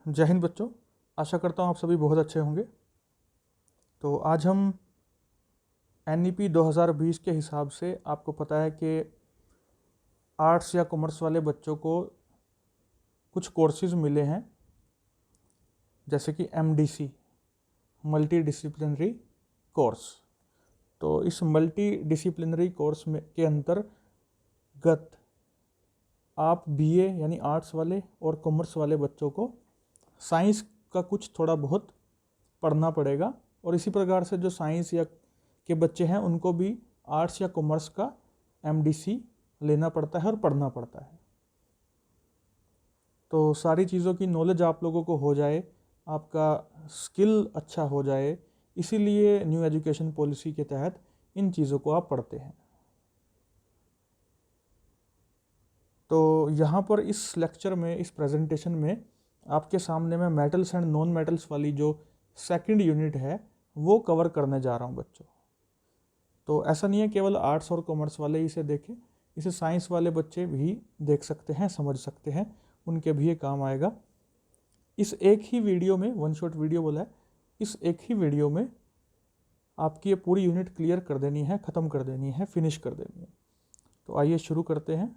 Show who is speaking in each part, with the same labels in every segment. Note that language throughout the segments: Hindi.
Speaker 1: जय हिंद बच्चों, आशा करता हूँ आप सभी बहुत अच्छे होंगे। तो आज हम NEP 2020 के हिसाब से, आपको पता है कि आर्ट्स या कॉमर्स वाले बच्चों को कुछ कोर्सेज मिले हैं, जैसे कि MDC मल्टी डिसिप्लिनरी कोर्स। तो इस मल्टी डिसिप्लिनरी कोर्स में के अंतर्गत आप BA यानी आर्ट्स वाले और कॉमर्स वाले बच्चों को साइंस का कुछ थोड़ा बहुत पढ़ना पड़ेगा, और इसी प्रकार से जो साइंस या के बच्चे हैं उनको भी आर्ट्स या कॉमर्स का MDC लेना पड़ता है और पढ़ना पड़ता है। तो सारी चीज़ों की नॉलेज आप लोगों को हो जाए, आपका स्किल अच्छा हो जाए, इसीलिए न्यू एजुकेशन पॉलिसी के तहत इन चीज़ों को आप पढ़ते हैं। तो यहाँ पर इस लेक्चर में, इस प्रेजेंटेशन में आपके सामने मैं मेटल्स एंड नॉन मेटल्स वाली जो सेकंड यूनिट है वो कवर करने जा रहा हूँ बच्चों। तो ऐसा नहीं है केवल आर्ट्स और कॉमर्स वाले इसे देखें, इसे साइंस वाले बच्चे भी देख सकते हैं, समझ सकते हैं, उनके भी ये काम आएगा। इस एक ही वीडियो में, वन शॉट वीडियो बोला है, इस एक ही वीडियो में आपकी ये पूरी यूनिट क्लियर कर देनी है, ख़त्म कर देनी है, फिनिश कर देनी है। तो आइए शुरू करते हैं।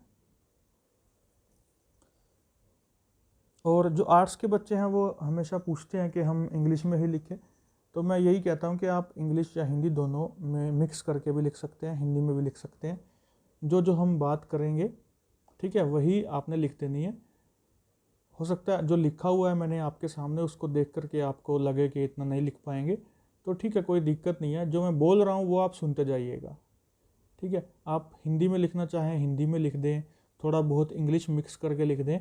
Speaker 1: और जो आर्ट्स के बच्चे हैं वो हमेशा पूछते हैं कि हम इंग्लिश में ही लिखें, तो मैं यही कहता हूँ कि आप इंग्लिश या हिंदी दोनों में मिक्स करके भी लिख सकते हैं, हिंदी में भी लिख सकते हैं। जो हम बात करेंगे, ठीक है, वही आपने लिख देनी है। हो सकता है जो लिखा हुआ है मैंने आपके सामने उसको देख करके आपको लगे कि इतना नहीं लिख पाएंगे, तो ठीक है, कोई दिक्कत नहीं है। जो मैं बोल रहा हूँ वो आप सुनते जाइएगा, ठीक है। आप हिंदी में लिखना चाहें हिंदी में लिख दें, थोड़ा बहुत इंग्लिश मिक्स करके लिख दें,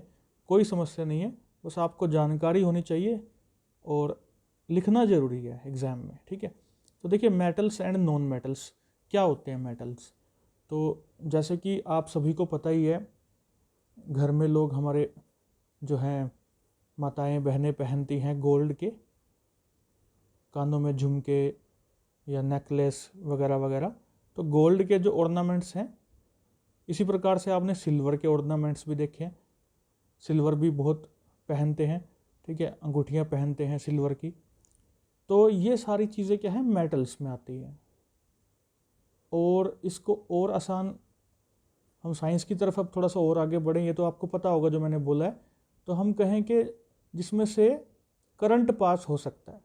Speaker 1: कोई समस्या नहीं है। बस आपको जानकारी होनी चाहिए और लिखना ज़रूरी है एग्ज़ाम में, ठीक है। तो देखिए, मेटल्स एंड नॉन मेटल्स क्या होते हैं। मेटल्स तो जैसे कि आप सभी को पता ही है, घर में लोग हमारे जो हैं माताएं बहनें पहनती हैं गोल्ड के, कानों में झुमके या नेकलेस वगैरह वगैरह। तो गोल्ड के जो ऑर्नामेंट्स हैं, इसी प्रकार से आपने सिल्वर के ऑर्नामेंट्स भी देखे हैं, सिल्वर भी बहुत पहनते हैं, ठीक है, अंगूठियाँ पहनते हैं सिल्वर की। तो ये सारी चीज़ें क्या हैं, मेटल्स में आती हैं। और इसको और आसान, हम साइंस की तरफ अब थोड़ा सा और आगे बढ़ें, ये तो आपको पता होगा जो मैंने बोला है। तो हम कहें कि जिसमें से करंट पास हो सकता है,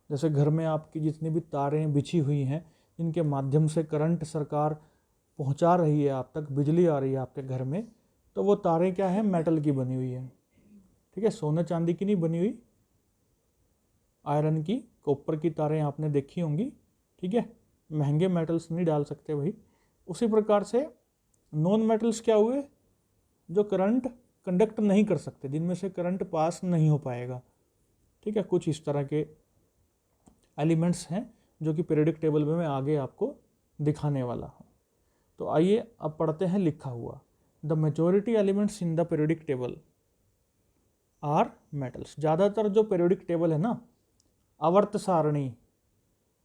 Speaker 1: जैसे घर में आपकी जितनी भी तारें बिछी हुई हैं, जिनके माध्यम से करंट सरकार पहुंचा रही है, आप तक बिजली आ रही है आपके घर में, तो वो तारें क्या है, मेटल की बनी हुई है, ठीक है, सोने चांदी की नहीं बनी हुई, आयरन की, कॉपर की तारें आपने देखी होंगी, ठीक है। महंगे मेटल्स नहीं डाल सकते भाई। उसी प्रकार से नॉन मेटल्स क्या हुए, जो करंट कंडक्ट नहीं कर सकते, जिनमें से करंट पास नहीं हो पाएगा, ठीक है। कुछ इस तरह के एलिमेंट्स हैं जो कि पीरियोडिक टेबल में मैं आगे आपको दिखाने वाला हूँ। तो आइए अब पढ़ते हैं लिखा हुआ। The majority elements in the periodic table are metals. ज़्यादातर जो पीरियोडिक टेबल है ना, आवर्त सारणी,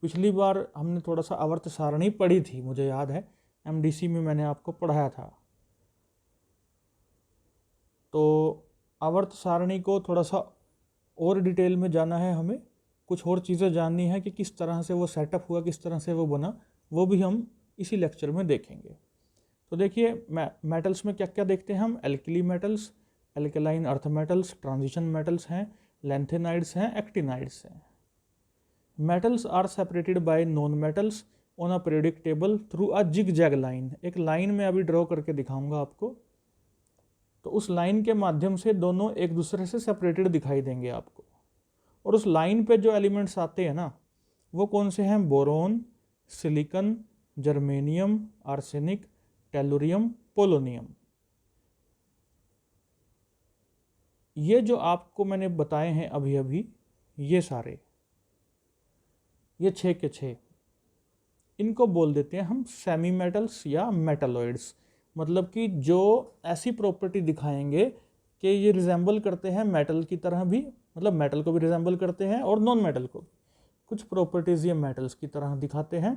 Speaker 1: पिछली बार हमने थोड़ा सा आवर्त सारणी पढ़ी थी, मुझे याद है MDC में मैंने आपको पढ़ाया था। तो आवर्त सारणी को थोड़ा सा और डिटेल में जाना है, हमें कुछ और चीज़ें जाननी है कि किस तरह से वो सेटअप हुआ, किस तरह से वो बना, वो भी हम इसी लेक्चर में देखेंगे। तो देखिए, मेटल्स में क्या क्या देखते हैं हम। Alkali metals, alkaline earth metals, transition metals हैं, लैंथेनाइड्स हैं, एक्टिनाइड्स हैं। Metals are separated by non metals on a periodic table through a zig zag line. एक लाइन में अभी ड्रॉ करके दिखाऊंगा आपको, तो उस लाइन के माध्यम से दोनों एक दूसरे से सेपरेटेड दिखाई देंगे आपको। और उस लाइन पे जो एलिमेंट्स आते हैं ना, वो कौन से हैं, boron, silicon, germanium, arsenic, tellurium, polonium. ये जो आपको मैंने बताए हैं अभी अभी, ये सारे, ये 6 के 6, इनको बोल देते हैं हम सेमी मेटल्स या मेटलॉइड्स। मतलब कि जो ऐसी प्रॉपर्टी दिखाएंगे कि ये रिजेंबल करते हैं मेटल की तरह भी, मतलब मेटल को भी रिजेंबल करते हैं और नॉन मेटल को भी। कुछ प्रॉपर्टीज़ ये मेटल्स की तरह दिखाते हैं,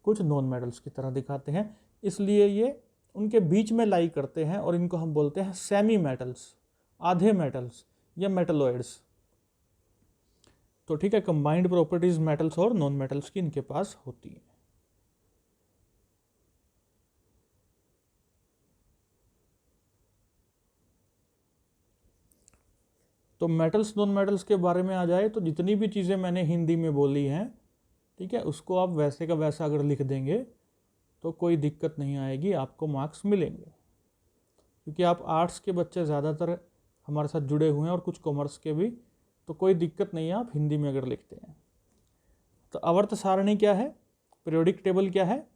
Speaker 1: कुछ नॉन मेटल्स की तरह दिखाते हैं, इसलिए ये उनके बीच में लाई करते हैं और इनको हम बोलते हैं सेमी मेटल्स, आधे मेटल्स, या मेटलॉइड्स। तो ठीक है, कंबाइंड प्रॉपर्टीज मेटल्स और नॉन मेटल्स की इनके पास होती है। तो मेटल्स नॉन मेटल्स के बारे में आ जाए तो जितनी भी चीज़ें मैंने हिंदी में बोली हैं, ठीक है, उसको आप वैसे का वैसा अगर लिख देंगे तो कोई दिक्कत नहीं आएगी, आपको मार्क्स मिलेंगे। क्योंकि आप आर्ट्स के बच्चे ज़्यादातर हमारे साथ जुड़े हुए हैं और कुछ कॉमर्स के भी, तो कोई दिक्कत नहीं है आप हिंदी में अगर लिखते हैं। तो आवर्त सारणी क्या है, पीरियोडिक टेबल क्या है,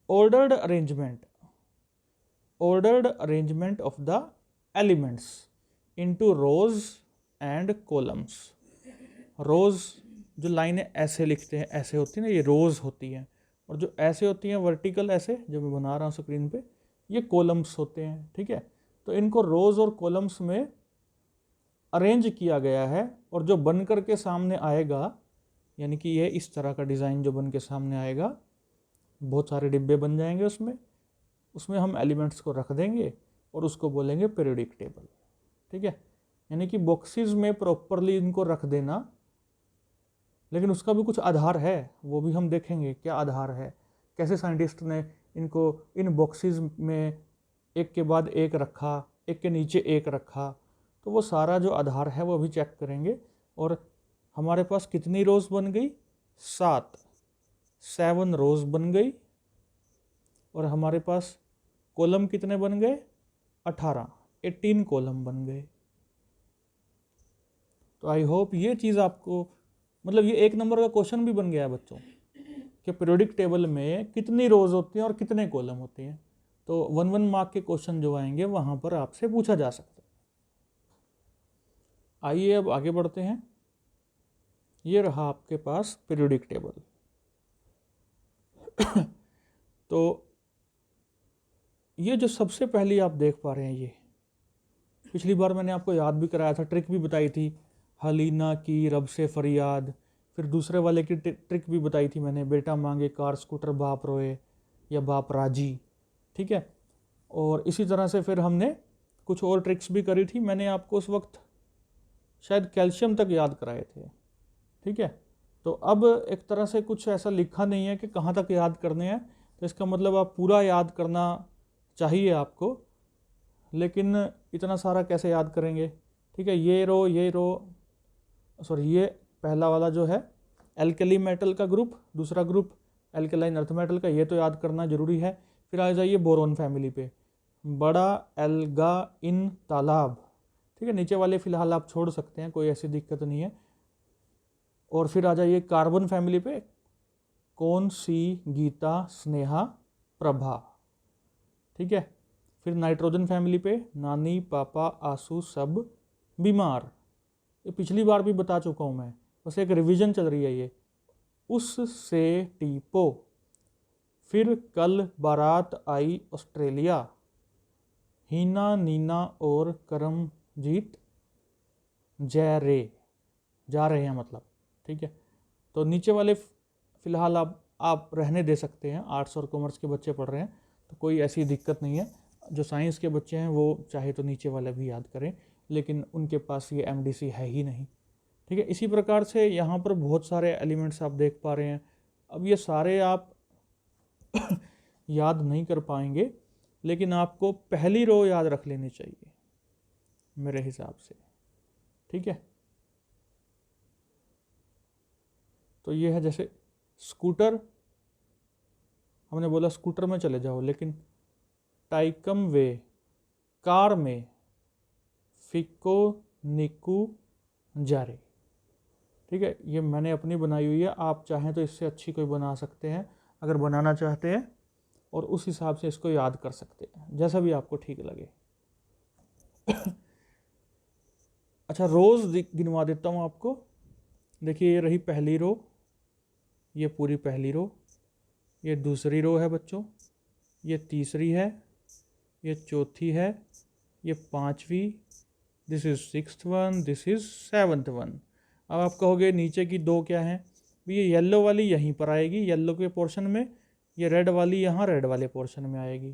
Speaker 1: ordered arrangement of the elements into rows and columns. Rows जो लाइनें ऐसे लिखते हैं, ऐसे होती है ना, ये रोज होती हैं, और जो ऐसे होती हैं वर्टिकल ऐसे जो मैं बना रहा हूँ स्क्रीन पे, ये कॉलम्स होते हैं। ठीक है, तो इनको रोज और कॉलम्स में अरेंज किया गया है, और जो बन कर के सामने आएगा, यानी कि ये इस तरह का डिज़ाइन जो बन के सामने आएगा, बहुत सारे डिब्बे बन जाएंगे उसमें हम एलिमेंट्स को रख देंगे और उसको बोलेंगे पीरियोडिक टेबल। ठीक है, यानी कि बॉक्सेस में प्रॉपरली इनको रख देना, लेकिन उसका भी कुछ आधार है, वो भी हम देखेंगे क्या आधार है, कैसे साइंटिस्ट ने इनको इन बॉक्सेस में एक के बाद एक रखा, एक के नीचे एक रखा, तो वो सारा जो आधार है वो भी चेक करेंगे। और हमारे पास कितनी रोज बन गई, 7 रोज बन गई, और हमारे पास कॉलम कितने बन गए, 18 कॉलम बन गए। तो आई होप ये चीज़ आपको, मतलब ये 1 नंबर का क्वेश्चन भी बन गया है बच्चों कि पीरियोडिक टेबल में कितनी रोज होती हैं और कितने कॉलम होते हैं। तो 1 मार्क के क्वेश्चन जो आएंगे वहाँ पर आपसे पूछा जा सकता है। आइए अब आगे बढ़ते हैं। ये रहा आपके पास पीरियोडिक टेबल। तो ये जो सबसे पहली आप देख पा रहे हैं, ये पिछली बार मैंने आपको याद भी कराया था, ट्रिक भी बताई थी, हलीना की रब से फरियाद। फिर दूसरे वाले की ट्रिक भी बताई थी मैंने, बेटा मांगे कार स्कूटर बाप रोए या बाप राजी। ठीक है, और इसी तरह से फिर हमने कुछ और ट्रिक्स भी करी थी। मैंने आपको उस वक्त शायद कैल्शियम तक याद कराए थे। ठीक है, तो अब एक तरह से कुछ ऐसा लिखा नहीं है कि कहाँ तक याद करने हैं, तो इसका मतलब आप पूरा याद करना चाहिए आपको, लेकिन इतना सारा कैसे याद करेंगे। ठीक है, ये पहला वाला जो है एल्कली मेटल का ग्रुप, दूसरा ग्रुप एल्कलाइन अर्थ मेटल का, ये तो याद करना जरूरी है। फिर आ जाइए बोरोन फैमिली पे, बड़ा एल्गा इन तालाब। ठीक है, नीचे वाले फिलहाल आप छोड़ सकते हैं, कोई ऐसी दिक्कत नहीं है। और फिर आ जाइए कार्बन फैमिली पे, कौन सी गीता स्नेहा प्रभा। ठीक है, फिर नाइट्रोजन फैमिली पे, नानी पापा आंसू सब बीमार। ये पिछली बार भी बता चुका हूँ मैं, बस एक रिवीजन चल रही है ये। उससे टीपो, फिर कल बारात आई ऑस्ट्रेलिया, हीना नीना और करमजीत जा रहे हैं मतलब। ठीक है, तो नीचे वाले फिलहाल आप रहने दे सकते हैं, आर्ट्स और कॉमर्स के बच्चे पढ़ रहे हैं तो कोई ऐसी दिक्कत नहीं है। जो साइंस के बच्चे हैं वो चाहे तो नीचे वाले भी याद करें, लेकिन उनके पास ये एमडीसी है ही नहीं। ठीक है, इसी प्रकार से यहाँ पर बहुत सारे एलिमेंट्स आप देख पा रहे हैं। अब ये सारे आप याद नहीं कर पाएंगे, लेकिन आपको पहली रो याद रख लेनी चाहिए मेरे हिसाब से। ठीक है, तो ये है जैसे स्कूटर, हमने बोला स्कूटर में चले जाओ, लेकिन टाइकम वे, कार में फिको निकू जारे। ठीक है, ये मैंने अपनी बनाई हुई है, आप चाहें तो इससे अच्छी कोई बना सकते हैं अगर बनाना चाहते हैं, और उस हिसाब से इसको याद कर सकते हैं, जैसा भी आपको ठीक लगे। अच्छा, रोज़ गिनवा देता हूँ आपको। देखिए, ये रही पहली रो, ये पूरी पहली रो, ये दूसरी रो है बच्चों, ये तीसरी है, ये चौथी है, ये पांचवी, this is 6th one, this is 7th one. अब आप कहोगे नीचे की दो क्या हैं, ये येलो वाली यहीं पर आएगी, येलो के पोर्शन में, ये रेड वाली यहाँ रेड वाले पोर्शन में आएगी।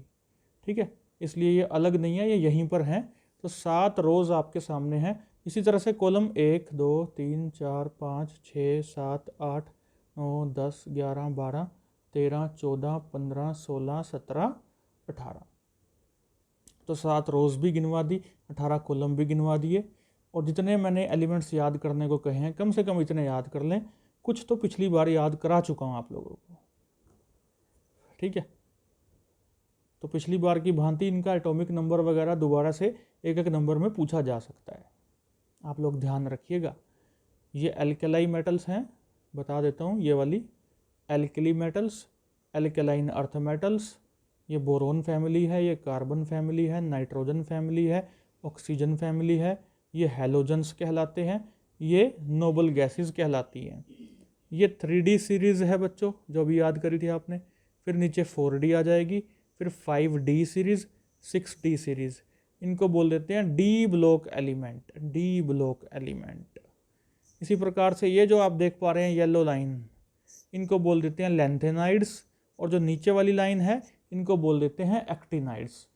Speaker 1: ठीक है, इसलिए ये अलग नहीं है, ये यहीं पर हैं। तो 7 रोज़ आपके सामने हैं, इसी तरह से कॉलम 1 2 3 4 5 6 7 8 9 10 11 12 13 14 15 16 17 18, तो 7 रोज़ भी गिनवा दी, 18 कॉलम भी गिनवा दिए। और जितने मैंने एलिमेंट्स याद करने को कहे हैं कम से कम इतने याद कर लें, कुछ तो पिछली बार याद करा चुका हूँ आप लोगों को, ठीक है। तो पिछली बार की भांति इनका एटॉमिक नंबर वगैरह दोबारा से एक एक नंबर में पूछा जा सकता है, आप लोग ध्यान रखिएगा। ये एल्केलाई मेटल्स हैं, बता देता हूँ, ये वाली alkali metals, alkaline earth metals, ये बोरोन फैमिली है, ये कार्बन फैमिली है, नाइट्रोजन फैमिली है, ऑक्सीजन फैमिली है, ये हैलोजन्स कहलाते हैं, ये नोबल गैसेस कहलाती हैं। ये 3D सीरीज़ है बच्चों, जो भी याद करी थी आपने। फिर नीचे 4D आ जाएगी, फिर 5D सीरीज़, 6D सीरीज़। इनको बोल देते हैं D block element, D block element. इसी प्रकार से ये जो आप देख पा रहे हैं येलो लाइन, इनको बोल देते हैं लैंथेनाइड्स, और जो नीचे वाली लाइन है इनको बोल देते हैं एक्टिनाइड्स।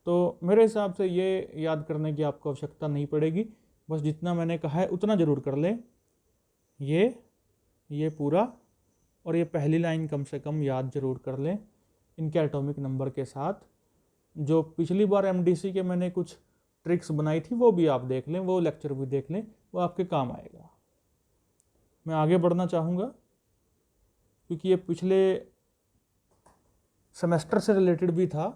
Speaker 1: तो मेरे हिसाब से ये याद करने की आपको आवश्यकता नहीं पड़ेगी, बस जितना मैंने कहा है उतना ज़रूर कर लें। ये पूरा और ये पहली लाइन कम से कम याद ज़रूर कर लें इनके एटॉमिक नंबर के साथ। जो पिछली बार एमडीसी के मैंने कुछ ट्रिक्स बनाई थी वो भी आप देख लें, वो लेक्चर भी देख लें, वो आपके काम आएगा। मैं आगे बढ़ना चाहूँगा क्योंकि ये पिछले सेमेस्टर से रिलेटेड भी था,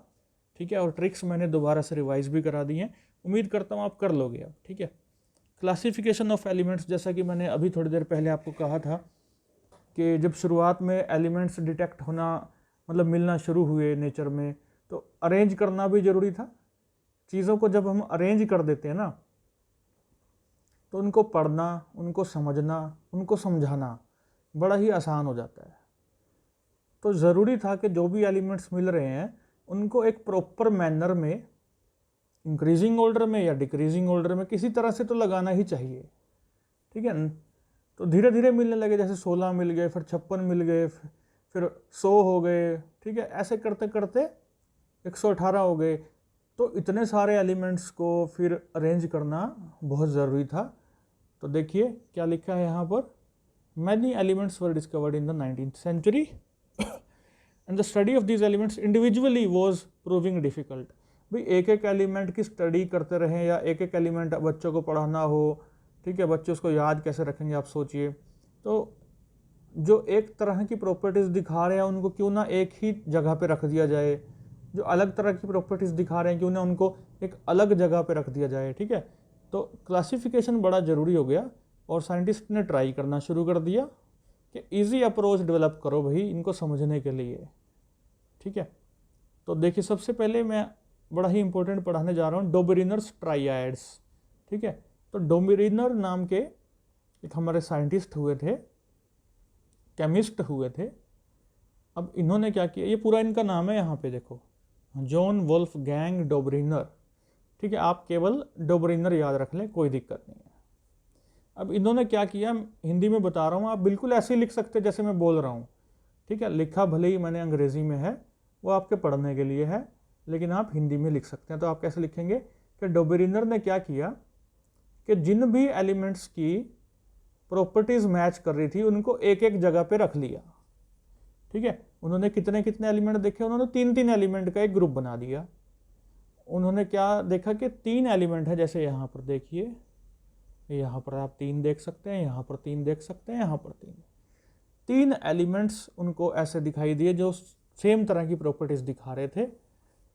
Speaker 1: ठीक है, और ट्रिक्स मैंने दोबारा से रिवाइज भी करा दी हैं। उम्मीद करता हूँ आप कर लोगे अब, ठीक है। क्लासिफिकेशन ऑफ एलिमेंट्स, जैसा कि मैंने अभी थोड़ी देर पहले आपको कहा था कि जब शुरुआत में एलिमेंट्स डिटेक्ट होना, मतलब मिलना शुरू हुए नेचर में, तो अरेंज करना भी ज़रूरी था। चीज़ों को जब हम अरेंज कर देते हैं ना, तो उनको पढ़ना, उनको समझना, उनको समझाना बड़ा ही आसान हो जाता है। तो ज़रूरी था कि जो भी एलिमेंट्स मिल रहे हैं उनको एक प्रॉपर मैनर में, इंक्रीजिंग ऑर्डर में या डिक्रीजिंग ऑर्डर में, किसी तरह से तो लगाना ही चाहिए, ठीक है। तो धीरे धीरे मिलने लगे, जैसे 16 मिल गए, फिर 56 मिल गए, फिर 100 हो गए, ठीक है। ऐसे करते करते 118 हो गए। तो इतने सारे एलिमेंट्स को फिर अरेंज करना बहुत ज़रूरी था। तो देखिए क्या लिखा है यहाँ पर, many elements were discovered in the 19th century and the study of these elements individually was proving difficult. भाई एक एक एलिमेंट की स्टडी करते रहें या एक एक एलिमेंट बच्चों को पढ़ाना हो, ठीक है, बच्चे उसको याद कैसे रखेंगे आप सोचिए। तो जो एक तरह की प्रॉपर्टीज़ दिखा रहे हैं उनको क्यों ना एक ही जगह पे रख दिया जाए, जो अलग तरह की प्रॉपर्टीज़ दिखा रहे हैं क्यों ना उनको एक अलग जगह पे रख दिया जाए, ठीक है। तो क्लासिफिकेशन बड़ा ज़रूरी हो गया और साइंटिस्ट ने ट्राई करना शुरू कर दिया कि इजी अप्रोच डेवलप करो भाई इनको समझने के लिए, ठीक है। तो देखिए सबसे पहले मैं बड़ा ही इंपॉर्टेंट पढ़ाने जा रहा हूँ डोबेरिनर्स ट्राइएड्स, ठीक है। तो डोबेरिनर नाम के एक हमारे साइंटिस्ट हुए थे, केमिस्ट हुए थे। अब इन्होंने क्या किया, ये पूरा इनका नाम है यहाँ पे देखो, जॉन वोल्फगैंग डोबेरिनर, ठीक है। आप केवल डोबेरिनर याद रख लें, कोई दिक्कत नहीं है। अब इन्होंने क्या किया, हिंदी में बता रहा हूँ, आप बिल्कुल ऐसे ही लिख सकते हैं जैसे मैं बोल रहा हूँ, ठीक है। लिखा भले ही मैंने अंग्रेज़ी में है, वो आपके पढ़ने के लिए है, लेकिन आप हिंदी में लिख सकते हैं। तो आप कैसे लिखेंगे कि डोबेरिनर ने क्या किया कि जिन भी एलिमेंट्स की प्रॉपर्टीज़ मैच कर रही थी उनको एक एक जगह पे रख लिया, ठीक है। उन्होंने कितने कितने एलिमेंट देखे, उन्होंने 3-3 एलिमेंट का एक ग्रुप बना दिया। उन्होंने क्या देखा कि 3 एलिमेंट है, जैसे यहाँ पर देखिए, यहाँ पर आप 3 देख सकते हैं, यहाँ पर 3 देख सकते हैं, यहाँ पर 3 एलिमेंट्स उनको ऐसे दिखाई दिए जो सेम तरह की प्रॉपर्टीज़ दिखा रहे थे,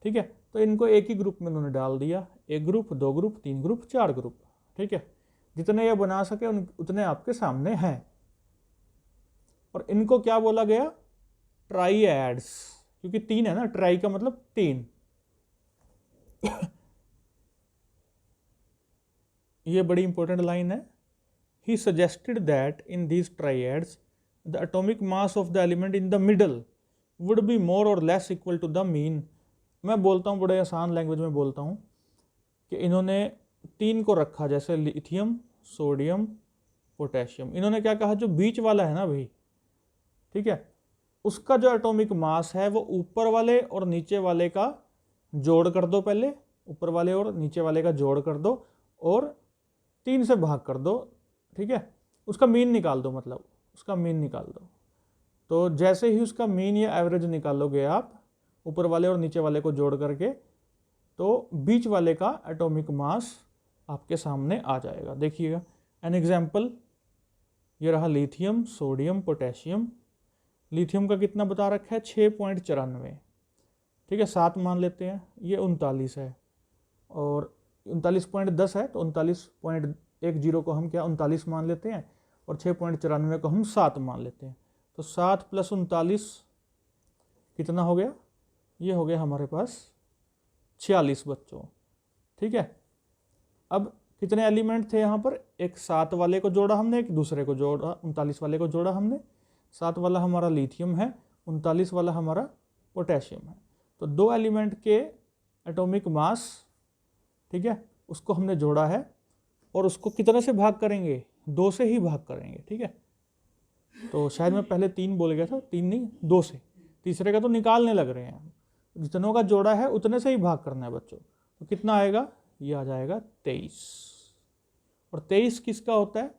Speaker 1: ठीक है। तो इनको एक ही ग्रुप में उन्होंने डाल दिया, 1 ग्रुप, 2 ग्रुप, 3 ग्रुप, 4 ग्रुप, ठीक है। जितने ये बना सके उतने आपके सामने हैं। और इनको क्या बोला गया, ट्राइएड्स, क्योंकि 3 है ना, ट्राई का मतलब 3। ये बड़ी इंपॉर्टेंट लाइन है। He suggested that in these triads the atomic mass of the element in the middle would be more और less equal to the mean. मैं बोलता हूँ बड़े आसान लैंग्वेज में बोलता हूँ कि इन्होंने 3 को रखा, जैसे लिथियम, सोडियम, पोटेशियम। इन्होंने क्या कहा, जो बीच वाला है ना भाई, ठीक है, उसका जो एटॉमिक मास है वो ऊपर वाले और नीचे वाले का जोड़ कर दो, पहले ऊपर वाले और नीचे वाले का जोड़ कर दो, और 3 से भाग कर दो, ठीक है, उसका मीन निकाल दो, मतलब उसका मीन निकाल दो। तो जैसे ही उसका मीन या एवरेज निकालोगे आप ऊपर वाले और नीचे वाले को जोड़ करके, तो बीच वाले का एटॉमिक मास आपके सामने आ जाएगा। देखिएगा एन एग्जाम्पल, ये रहा लिथियम, सोडियम, पोटेशियम। लिथियम का कितना बता रखा है, 6.94, ठीक है, 7 मान लेते हैं, ये 39 है, और 39.10 है, तो 39.10 को हम क्या 39 मान लेते हैं, और 6.94 को हम 7 मान लेते हैं। तो 7 + 39 कितना हो गया, ये हो गया हमारे पास 46 बच्चों, ठीक है। अब कितने एलिमेंट थे यहाँ पर, एक 7 वाले को जोड़ा हमने, एक दूसरे को जोड़ा, 39 वाले को जोड़ा हमने। 7 वाला हमारा लिथियम है, 39 वाला हमारा पोटेशियम है। तो 2 एलिमेंट के एटॉमिक मास, ठीक है, उसको हमने जोड़ा है, और उसको कितने से भाग करेंगे, 2 से ही भाग करेंगे, ठीक है। तो शायद मैं पहले 3 बोल गया था, 3 नहीं 2 से, तीसरे का तो निकालने लग रहे हैं। जितनों का जोड़ा है उतने से ही भाग करना है बच्चों। तो कितना आएगा, ये आ जाएगा 23, और 23 किसका होता है,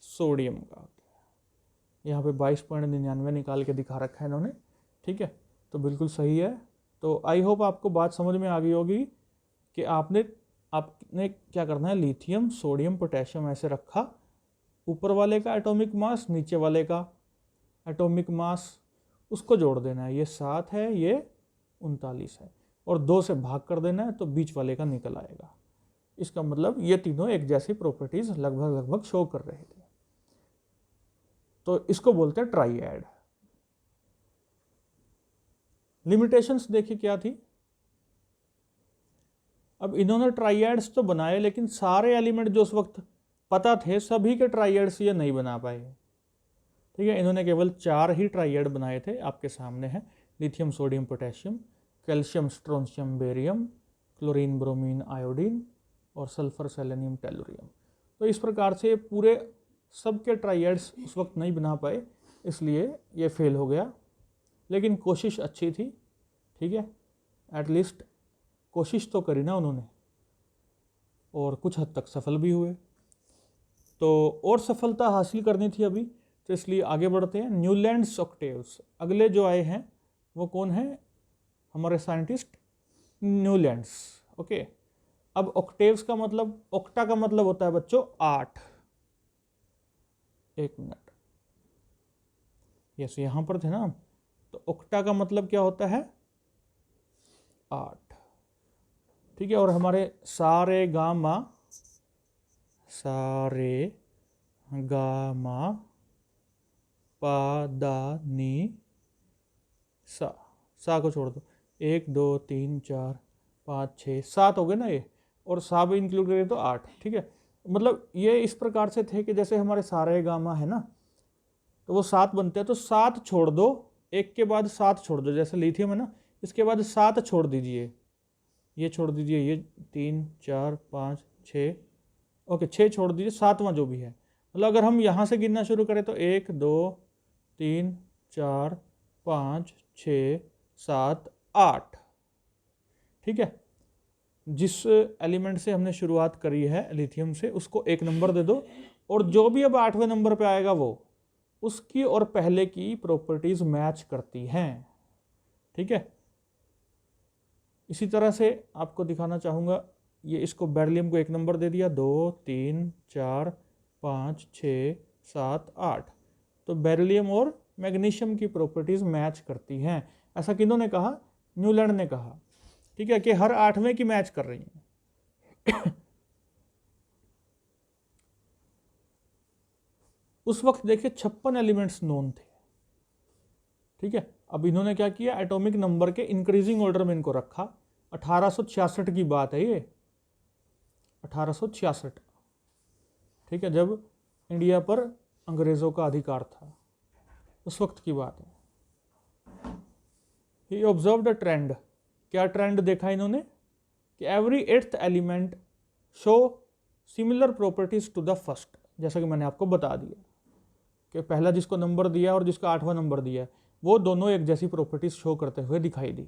Speaker 1: सोडियम का होता है। यहाँ पे 22.99 निकाल के दिखा रखा है इन्होंने, ठीक है, तो बिल्कुल सही है। तो आई होप आपको बात समझ में आ गई होगी कि आपने क्या करना है, लिथियम, सोडियम, पोटेशियम ऐसे रखा, ऊपर वाले का एटॉमिक मास, नीचे वाले का एटॉमिक मास, उसको जोड़ देना है। ये 7 है, ये 39 है, और 2 से भाग कर देना है, तो बीच वाले का निकल आएगा। इसका मतलब ये तीनों एक जैसी प्रॉपर्टीज लगभग शो कर रहे थे। तो इसको बोलते हैं ट्राइएड। लिमिटेशंस देखिए क्या थी। अब इन्होंने ट्राइएड्स तो बनाए, लेकिन सारे एलिमेंट जो उस वक्त पता थे सभी के ट्राइएड्स ये नहीं बना पाए, ठीक है। इन्होंने केवल 4 ही ट्राइएड बनाए थे, आपके सामने है, lithium, sodium, potassium, calcium, strontium, barium, chlorine, bromine, iodine, और सल्फर, सेलेनियम, टेलुरियम। तो इस प्रकार से पूरे सबके ट्राइएड्स उस वक्त नहीं बना पाए, इसलिए ये फेल हो गया। लेकिन कोशिश अच्छी थी, ठीक है, एटलीस्ट कोशिश तो करी ना उन्होंने, और कुछ हद तक सफल भी हुए। तो और सफलता हासिल करनी थी अभी, तो इसलिए आगे बढ़ते हैं। न्यूलैंड्स ऑक्टेव्स, अगले जो आए हैं वो कौन है, हमारे साइंटिस्ट न्यूलैंड्स, ओके। अब ऑक्टेव्स का मतलब, ऑक्टा का मतलब होता है बच्चों 8। एक मिनट, यस यहां पर थे ना, तो ऑक्टा का मतलब क्या होता है, 8, ठीक है। और हमारे सारे गामा पा दा नी सा को छोड़ दो, 1 2 3 4 5 6 7 हो गए ना ये, और सा भी इंक्लूड करें तो 8, ठीक है। मतलब ये इस प्रकार से थे कि जैसे हमारे सारे गामा है ना, तो वो 7 बनते हैं, तो 7 छोड़ दो, एक के बाद 7 छोड़ दो, जैसे लिथियम है ना, इसके बाद 7 छोड़ दीजिए, ये छोड़ दीजिए, ये 3 4 5 6, ओके 6 छोड़ दीजिए, 7वां जो भी है। मतलब अगर हम यहाँ से गिनना शुरू करें तो 1 2 3 4 5 6 7 8, ठीक है। जिस एलिमेंट से हमने शुरुआत करी है लिथियम से, उसको 1 नंबर दे दो, और जो भी अब 8वें नंबर पे आएगा वो उसकी और पहले की प्रॉपर्टीज मैच करती हैं, ठीक है। इसी तरह से आपको दिखाना चाहूँगा, ये इसको बेरिलियम को 1 नंबर दे दिया, 2 3 4 5 6 7 8, तो बेरिलियम और मैग्नीशियम की प्रॉपर्टीज मैच करती हैं। ऐसा किन्होंने कहा, न्यूलैंड ने कहा, ठीक है, कि हर 8वें की मैच कर रही हैं। उस वक्त देखिए 56 एलिमेंट्स नोन थे, ठीक है। अब इन्होंने क्या किया, एटॉमिक नंबर के इंक्रीजिंग ऑर्डर में इनको रखा। 1866 की बात है ये, 1866, ठीक है, जब इंडिया पर अंग्रेज़ों का अधिकार था, उस वक्त की बात है। ही ऑब्जर्व्ड अ ट्रेंड, क्या ट्रेंड देखा इन्होंने, कि every 8th element show similar properties to the first. जैसा कि मैंने आपको बता दिया कि पहला जिसको नंबर दिया और जिसका 8वां नंबर दिया, वो दोनों एक जैसी प्रॉपर्टीज शो करते हुए दिखाई दी।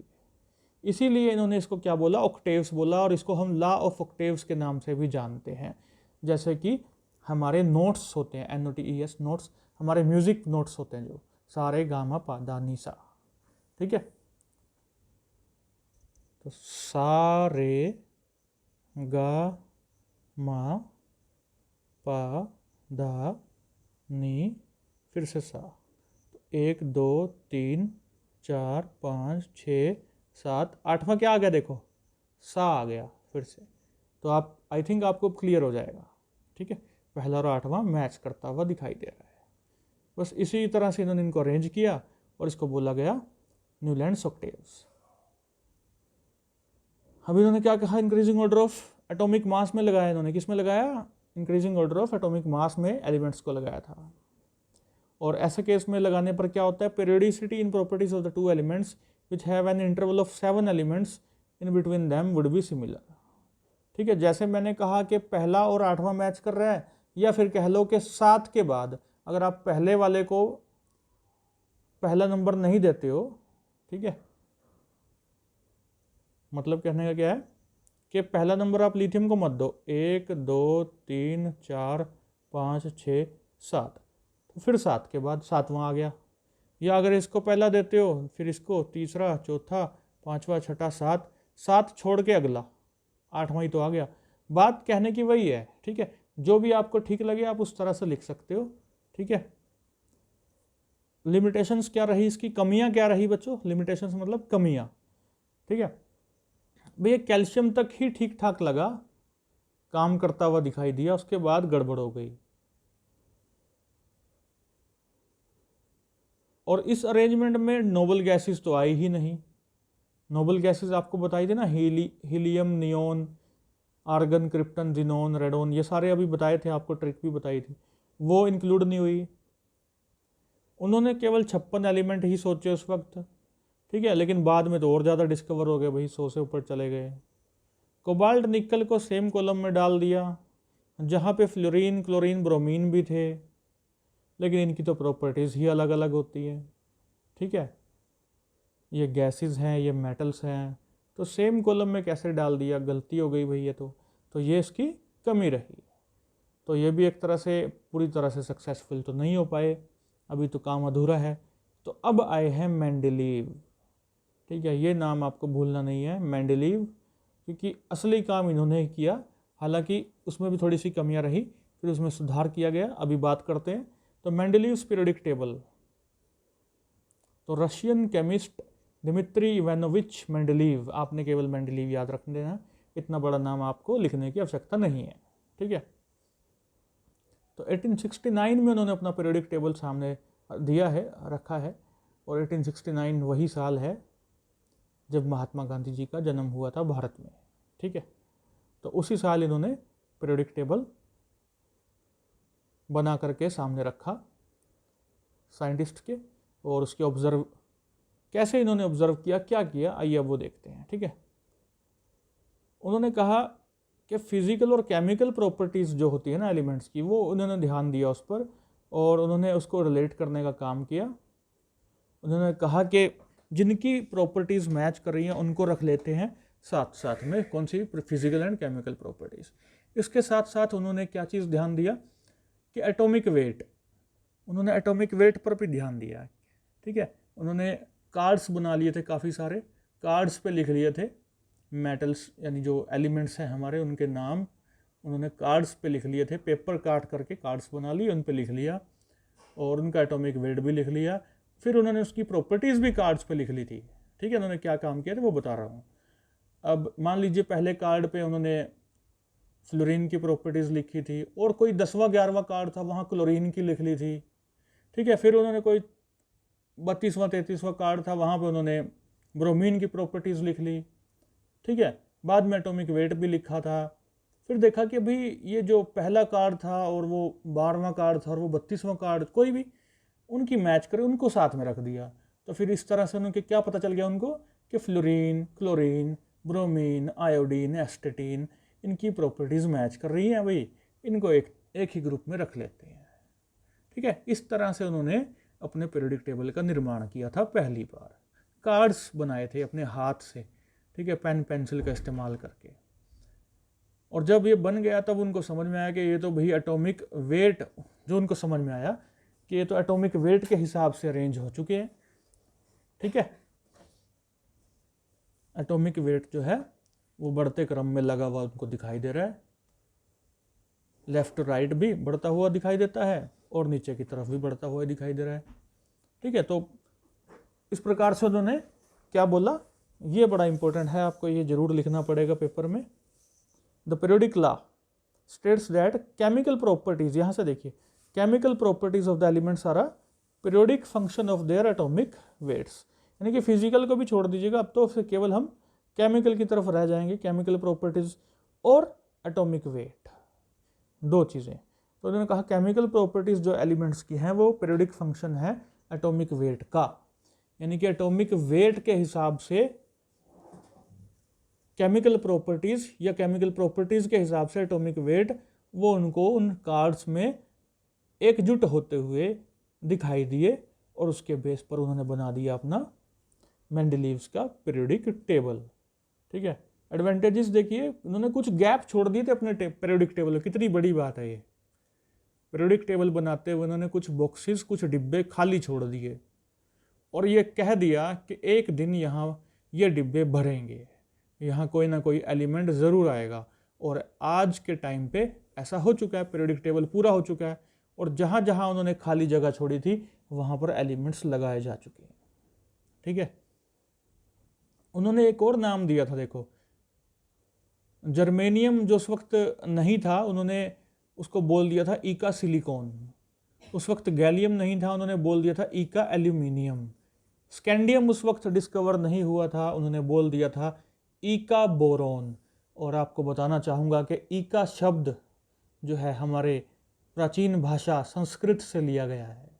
Speaker 1: इसीलिए इन्होंने इसको क्या बोला, ऑक्टेव्स बोला, और इसको हम लॉ ऑफ ऑक्टेव्स के नाम से भी जानते हैं। जैसे कि हमारे नोट्स होते हैं, NOTES नोट्स, हमारे म्यूजिक नोट्स होते हैं जो सारे गामा पा दा नी सा, ठीक है। तो सा रे गा मा पा दा नी, फिर से सा। तो 1 2 3 4 5 6 7, 8वां क्या आ गया देखो, सा आ गया फिर से। तो आप आई थिंक आपको क्लियर हो जाएगा, ठीक है। पहला और 8वां मैच करता हुआ दिखाई दे रहा है। बस इसी तरह से इन्होंने इनको अरेंज किया और इसको बोला गया न्यूलैंड्स ऑक्टेव्स। अब इन्होंने क्या कहा, increasing order of atomic mass में लगाया इन्होंने, किस में लगाया, increasing order of atomic mass में एलिमेंट्स को लगाया था। और ऐसे केस में लगाने पर क्या होता है, periodicity in properties of the two elements which have an interval of 7 elements in between them would be similar, ठीक है। जैसे मैंने कहा कि पहला और 8वां मैच कर रहा है, या फिर कह लो कि 7 के बाद अगर आप पहले वाले को पहला नंबर नहीं देते हो, ठीक है, मतलब कहने का क्या है कि पहला नंबर आप लिथियम को मत दो, 1 2 3 4 5 6 7, तो फिर 7 के बाद 7वां आ गया। या अगर इसको पहला देते हो, फिर इसको तीसरा, चौथा, 5वां, छठा, 7 छोड़ के अगला 8वां ही तो आ गया। बात कहने की वही है, ठीक है। जो भी आपको ठीक लगे आप उस तरह से लिख सकते हो, ठीक है। लिमिटेशंस क्या रही इसकी, कमियां क्या रही बच्चों, लिमिटेशंस मतलब कमियां, ठीक है। भैया कैल्शियम तक ही ठीक ठाक लगा, काम करता हुआ दिखाई दिया, उसके बाद गड़बड़ हो गई। और इस अरेंजमेंट में नोबल गैसेस तो आई ही नहीं। नोबल गैसेस आपको बताई थी ना, helium, neon, argon, krypton, xenon, radon, ये सारे अभी बताए थे आपको, ट्रिक भी बताई थी, वो इंक्लूड नहीं हुई। उन्होंने केवल 56 एलिमेंट ही सोचे उस वक्त, ठीक है, लेकिन बाद में तो और ज़्यादा डिस्कवर हो गए भाई, 100 से ऊपर चले गए। कोबाल्ट निकल को सेम कॉलम में डाल दिया जहाँ पे फ्लोरीन, क्लोरीन, ब्रोमीन भी थे, लेकिन इनकी तो प्रॉपर्टीज़ ही अलग अलग होती है, ठीक है। ये गैसेस हैं, ये मेटल्स हैं, तो सेम कॉलम में कैसे डाल दिया, गलती हो गई भाई ये तो ये इसकी कमी रही। तो ये भी एक तरह से पूरी तरह से सक्सेसफुल तो नहीं हो पाए, अभी तो काम अधूरा है। तो अब आए हैं मेंडलीव, ठीक है, ये नाम आपको भूलना नहीं है, मेंडलीव, क्योंकि असली काम इन्होंने किया, हालांकि उसमें भी थोड़ी सी कमियां रही, फिर उसमें सुधार किया गया, अभी बात करते हैं। तो मेंडलीव्स पीरियोडिक टेबल, तो Russian chemist Dmitri Ivanovich Mendeleev, आपने केवल मेंडलीव याद रख देना, इतना बड़ा नाम आपको लिखने की आवश्यकता नहीं है, ठीक है। तो 1869 में उन्होंने अपना पीरियोडिक टेबल सामने दिया है, रखा है, और 1869 वही साल है जब महात्मा गांधी जी का जन्म हुआ था भारत में, ठीक है। तो उसी साल इन्होंने पीरियोडिक टेबल बना करके सामने रखा साइंटिस्ट के, और उसके ऑब्जर्व, कैसे इन्होंने ऑब्जर्व किया, क्या किया, आइए अब वो देखते हैं, ठीक है। उन्होंने कहा कि फिजिकल और केमिकल प्रॉपर्टीज़ जो होती है ना एलिमेंट्स की, वो उन्होंने ध्यान दिया उस पर, और उन्होंने उसको रिलेट करने का काम किया। उन्होंने कहा कि जिनकी प्रॉपर्टीज़ मैच कर रही हैं उनको रख लेते हैं साथ साथ में, कौन सी, फिजिकल एंड केमिकल प्रॉपर्टीज़। इसके साथ साथ उन्होंने क्या चीज़ ध्यान दिया कि एटॉमिक वेट, उन्होंने एटॉमिक वेट पर भी ध्यान दिया, ठीक है। उन्होंने कार्ड्स बना लिए थे, काफ़ी सारे कार्ड्स पे लिख लिए थे मेटल्स, यानी जो एलिमेंट्स हैं हमारे, उनके नाम उन्होंने कार्ड्स पे लिख लिए थे, पेपर काट करके कार्ड्स बना लिए, उन पे लिख लिया, और उनका एटॉमिक वेट भी लिख लिया। फिर उन्होंने उसकी प्रॉपर्टीज़ भी कार्ड्स पे लिख ली थी, ठीक है। उन्होंने क्या काम किया था वो बता रहा हूँ। अब मान लीजिए पहले कार्ड पे उन्होंने फ्लोरीन की प्रॉपर्टीज़ लिखी थी, और कोई 10वां 11वां कार्ड था वहाँ क्लोरीन की लिख ली थी, ठीक है। फिर उन्होंने कोई 32वां 33वां कार्ड था, वहाँ पे उन्होंने ब्रोमीन की प्रॉपर्टीज़ लिख ली, ठीक है। बाद में एटॉमिक वेट भी लिखा था। फिर देखा कि भाई ये जो पहला कार्ड था और वो 12वां कार्ड था और वो 32वां कार्ड, कोई भी उनकी मैच करे, उनको साथ में रख दिया। तो फिर इस तरह से उनके क्या पता चल गया उनको कि फ्लोरीन, क्लोरीन, ब्रोमीन, आयोडीन, एस्टेटीन, इनकी प्रॉपर्टीज़ मैच कर रही हैं भाई, इनको एक ही ग्रुप में रख लेते हैं, ठीक है। इस तरह से उन्होंने अपने पीरियोडिक टेबल का निर्माण किया था पहली बार। कार्ड्स बनाए थे अपने हाथ से, ठीक है, पेन पेंसिल का इस्तेमाल करके। और जब ये बन गया तब उनको समझ में आया कि ये तो भाई एटॉमिक वेट, जो उनको समझ में आया कि ये तो एटॉमिक वेट के हिसाब से अरेंज हो चुके हैं। ठीक है, एटॉमिक वेट जो है वो बढ़ते क्रम में लगा हुआ उनको दिखाई दे रहा है, लेफ्ट राइट भी बढ़ता हुआ दिखाई देता है और नीचे की तरफ भी बढ़ता हुआ दिखाई दे रहा है। ठीक है, तो इस प्रकार से उन्होंने क्या बोला, ये बड़ा इंपॉर्टेंट है, आपको ये जरूर लिखना पड़ेगा पेपर में। The periodic law states that chemical properties, यहाँ से देखिए, chemical properties of the elements are a periodic function of their atomic weights. यानी कि फिजिकल को भी छोड़ दीजिएगा, अब तो फिर केवल हम केमिकल की तरफ रह जाएंगे, केमिकल प्रॉपर्टीज और एटॉमिक वेट, दो चीज़ें। तो उन्होंने कहा केमिकल प्रॉपर्टीज जो एलिमेंट्स की हैं वो पीरियोडिक फंक्शन है एटॉमिक वेट का, यानी कि एटॉमिक वेट के हिसाब से केमिकल प्रॉपर्टीज या केमिकल प्रॉपर्टीज के हिसाब से एटॉमिक वेट वो उनको उन कार्ड्स में एकजुट होते हुए दिखाई दिए और उसके बेस पर उन्होंने बना दिया अपना मेंडलीव्स का पीरियोडिक टेबल। ठीक है, एडवांटेजेस देखिए, उन्होंने कुछ गैप छोड़ दिए थे अपने पीरियोडिक टेबल में, कितनी बड़ी बात है ये। पीरियोडिक टेबल बनाते हुए उन्होंने कुछ बॉक्सेस, कुछ डिब्बे खाली छोड़ दिए और ये कह दिया कि एक दिन यहाँ ये डिब्बे भरेंगे, यहाँ कोई ना कोई एलिमेंट ज़रूर आएगा। और आज के टाइम पे ऐसा हो चुका है, पीरियोडिक टेबल पूरा हो चुका है और जहाँ जहाँ उन्होंने खाली जगह छोड़ी थी वहाँ पर एलिमेंट्स लगाए जा चुके हैं। ठीक है, उन्होंने एक और नाम दिया था, देखो, जर्मेनियम जो उस वक्त नहीं था, उन्होंने उसको बोल दिया था ईका सिलिकॉन। उस वक्त गैलियम नहीं था, उन्होंने बोल दिया था ईका एल्यूमिनियम। स्कैंडियम उस वक्त डिस्कवर नहीं हुआ था, उन्होंने बोल दिया था ईका बोरोन। और आपको बताना चाहूँगा कि ईका शब्द जो है हमारे प्राचीन भाषा संस्कृत से लिया गया है।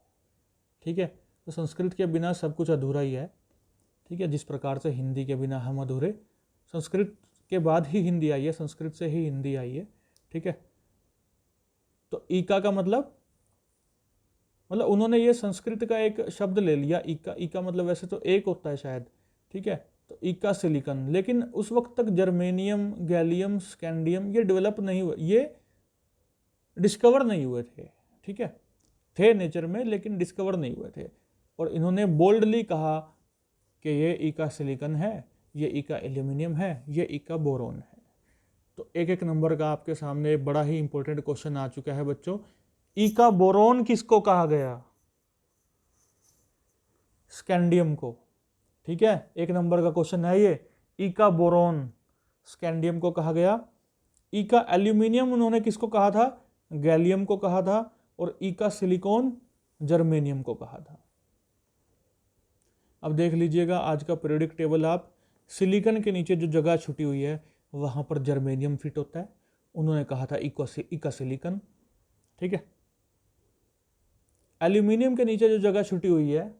Speaker 1: ठीक है, तो संस्कृत के बिना सब कुछ अधूरा ही है। ठीक है, जिस प्रकार से हिंदी के बिना हम अधूरे, संस्कृत के बाद ही हिंदी आई है, संस्कृत से ही हिंदी आई है। ठीक है, तो ईका का मतलब उन्होंने ये संस्कृत का एक शब्द ले लिया, ईका। ईका मतलब वैसे तो एक होता है शायद। ठीक है, तो ईका सिलिकन, लेकिन उस वक्त तक जर्मेनियम, गैलियम, स्कैंडियम ये डेवलप नहीं हुए, ये डिस्कवर नहीं हुए थे। ठीक है, थे नेचर में लेकिन डिस्कवर नहीं हुए थे। और इन्होंने बोल्डली कहा कि ये ईका सिलिकन है, ये ईका एल्यूमिनियम है, ये ईका बोरोन है। तो एक एक नंबर का आपके सामने बड़ा ही इंपॉर्टेंट क्वेश्चन आ चुका है बच्चों। ईका बोरोन किसको कहा गया? स्कैंडियम को। ठीक है, एक नंबर का क्वेश्चन है ये, ईका बोरोन स्कैंडियम को कहा गया। ईका एल्यूमिनियम उन्होंने किसको कहा था? गैलियम को कहा था। और ईका सिलिकॉन जर्मेनियम को कहा था। अब देख लीजिएगा आज का पीरियोडिक टेबल, आप सिलिकॉन के नीचे जो जगह छुटी हुई है वहां पर जर्मेनियम फिट होता है, उन्होंने कहा था ईका सिलिकॉन। ठीक है, एल्यूमिनियम के नीचे जो जगह छुटी हुई है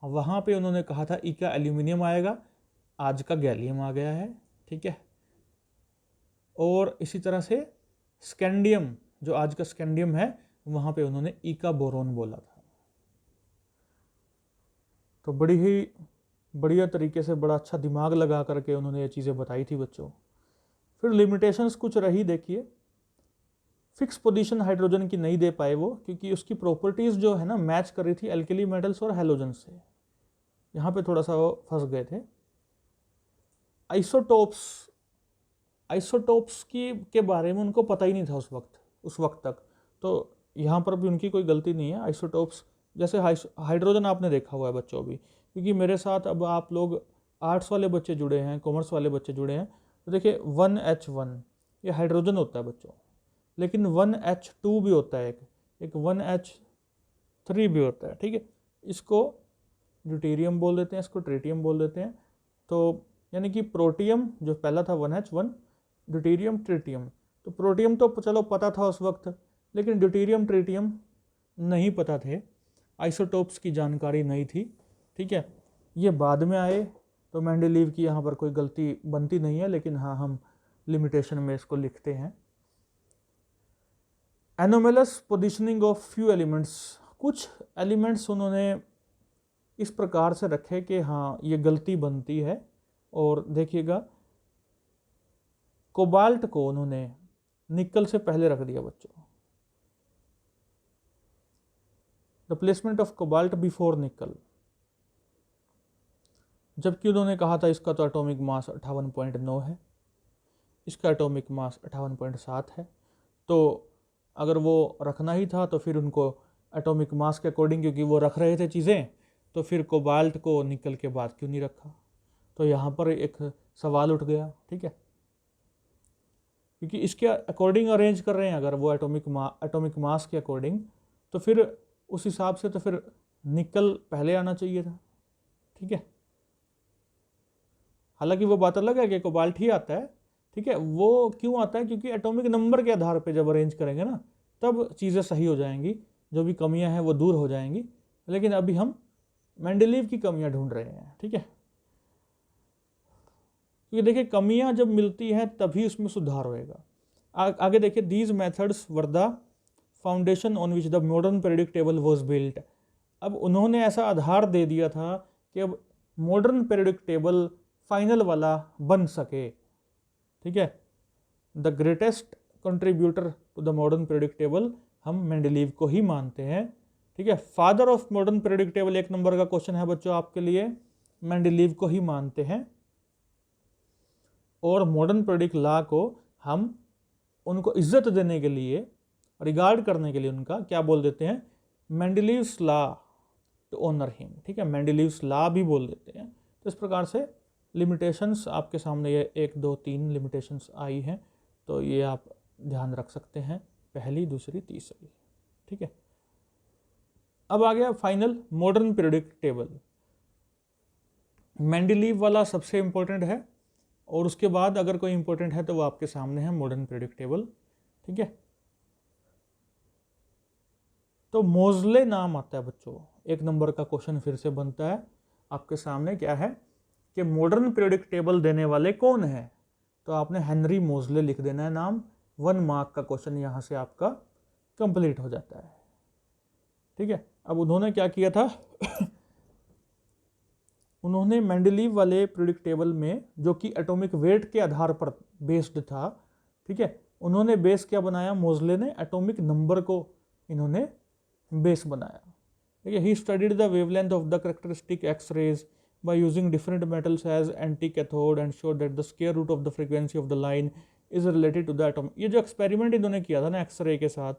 Speaker 1: वहां पे उन्होंने कहा था ईका एल्यूमिनियम आएगा, आज का गैलियम आ गया है। ठीक है, और इसी तरह से स्कैंडियम, जो आज का स्कैंडियम है, वहां पे उन्होंने ईका बोरोन बोला था। तो बड़ी ही बढ़िया तरीके से, बड़ा अच्छा दिमाग लगा करके उन्होंने ये चीज़ें बताई थी बच्चों। फिर लिमिटेशंस कुछ रही, देखिए, फिक्स पोजीशन हाइड्रोजन की नहीं दे पाए वो, क्योंकि उसकी प्रॉपर्टीज़ जो है ना मैच कर रही थी एल्केली मेटल्स और हैलोजन से, यहाँ पे थोड़ा सा वो फंस गए थे। आइसोटोप्स के बारे में उनको पता ही नहीं था उस वक्त तक, तो यहाँ पर भी उनकी कोई गलती नहीं है। आइसोटोप्स जैसे हाइड्रोजन आपने देखा हुआ है बच्चों भी, क्योंकि मेरे साथ अब आप लोग आर्ट्स वाले बच्चे जुड़े हैं, कॉमर्स वाले बच्चे जुड़े हैं, तो देखिए 1H1 ये हाइड्रोजन होता है बच्चों, लेकिन 1H2 भी होता है, एक 1H3 भी होता है। ठीक है, इसको ड्यूटेरियम बोल देते हैं, इसको ट्रिटियम बोल देते हैं। तो यानी कि प्रोटियम जो पहला था 1H1, ड्यूटेरियम, ट्रिटियम। तो प्रोटियम तो चलो पता था उस वक्त, लेकिन ड्यूटेरियम, ट्रिटियम नहीं पता थे, आइसोटोप्स की जानकारी नहीं थी। ठीक है, ये बाद में आए, तो मेंडलीव की यहाँ पर कोई गलती बनती नहीं है, लेकिन हाँ हम लिमिटेशन में इसको लिखते हैं। Anomalous positioning of few elements, कुछ एलिमेंट्स उन्होंने इस प्रकार से रखे कि हाँ ये गलती बनती है। और देखिएगा, कोबाल्ट को उन्होंने निकल से पहले रख दिया बच्चों, the placement of cobalt before निकल, जबकि उन्होंने कहा था इसका तो एटॉमिक मास 58.9 है, इसका एटॉमिक मास 58.7 है। तो अगर वो रखना ही था तो फिर उनको एटॉमिक मास के अकॉर्डिंग, क्योंकि वो रख रहे थे चीज़ें, तो फिर कोबाल्ट को निकल के बाद क्यों नहीं रखा। तो यहाँ पर एक सवाल उठ गया, ठीक है, क्योंकि इसके अकॉर्डिंग अरेंज कर रहे हैं अगर वो एटॉमिक मास के अकॉर्डिंग, तो फिर उस हिसाब से तो फिर निकल पहले आना चाहिए था, ठीक है। हालांकि वो बात अलग है कि कोबाल्ट ही आता है, ठीक है। वो क्यों आता है, क्योंकि एटॉमिक नंबर के आधार पे जब अरेंज करेंगे ना तब चीज़ें सही हो जाएंगी, जो भी कमियां हैं वो दूर हो जाएंगी। लेकिन अभी हम मेंडलीव की कमियां ढूंढ रहे हैं, ठीक है। क्योंकि देखिए कमियां जब मिलती हैं तभी उसमें सुधार होएगा। आगे देखिए, these methods were the foundation on which the modern periodic table was built. अब उन्होंने ऐसा आधार दे दिया था कि अब मॉडर्न पीरियोडिक टेबल फाइनल वाला बन सके, ठीक है। The greatest contributor to the modern periodic table हम मेंडलीव को ही मानते हैं, ठीक है। Father of modern periodic table 1 number का क्वेश्चन है बच्चों आपके लिए, मेंडलीव को ही मानते हैं। और मॉडर्न पीरियोडिक लॉ को हम उनको इज्जत देने के लिए, रिगार्ड करने के लिए उनका क्या बोल देते हैं, Mendeleev's law to honour him, ठीक है, मेंडलीव्स लॉ भी बोल देते हैं। तो इस प्रकार से लिमिटेशंस आपके सामने ये 1 2 3 लिमिटेशंस आई हैं, तो ये आप ध्यान रख सकते हैं, पहली, दूसरी, तीसरी, ठीक है। अब आ गया final modern periodic table. Mendeleev वाला सबसे इंपॉर्टेंट है, और उसके बाद अगर कोई इंपॉर्टेंट है तो वो आपके सामने है मॉडर्न पीरियोडिक टेबल, ठीक है। तो मोजले नाम आता है बच्चों, 1 नंबर का क्वेश्चन फिर से बनता है आपके सामने, क्या है कि मॉडर्न पीरियोडिक टेबल देने वाले कौन है। तो आपने हेनरी मोजले लिख देना है नाम, 1 मार्क का क्वेश्चन यहाँ से आपका कंप्लीट हो जाता है, ठीक है। अब उन्होंने क्या किया था उन्होंने मेंडलीव वाले पीरियोडिक टेबल में, जो कि एटॉमिक वेट के आधार पर बेस्ड था, ठीक है, उन्होंने बेस क्या बनाया, मोजले ने एटॉमिक नंबर को इन्होंने बेस बनाया, ठीक है। He studied the wavelength of the characteristic X rays by using different metals as anti-cathode and showed that the square root of the frequency of the line is related to the atom। ये जो एक्सपेरिमेंट इन्होंने किया था ना एक्सरे के साथ,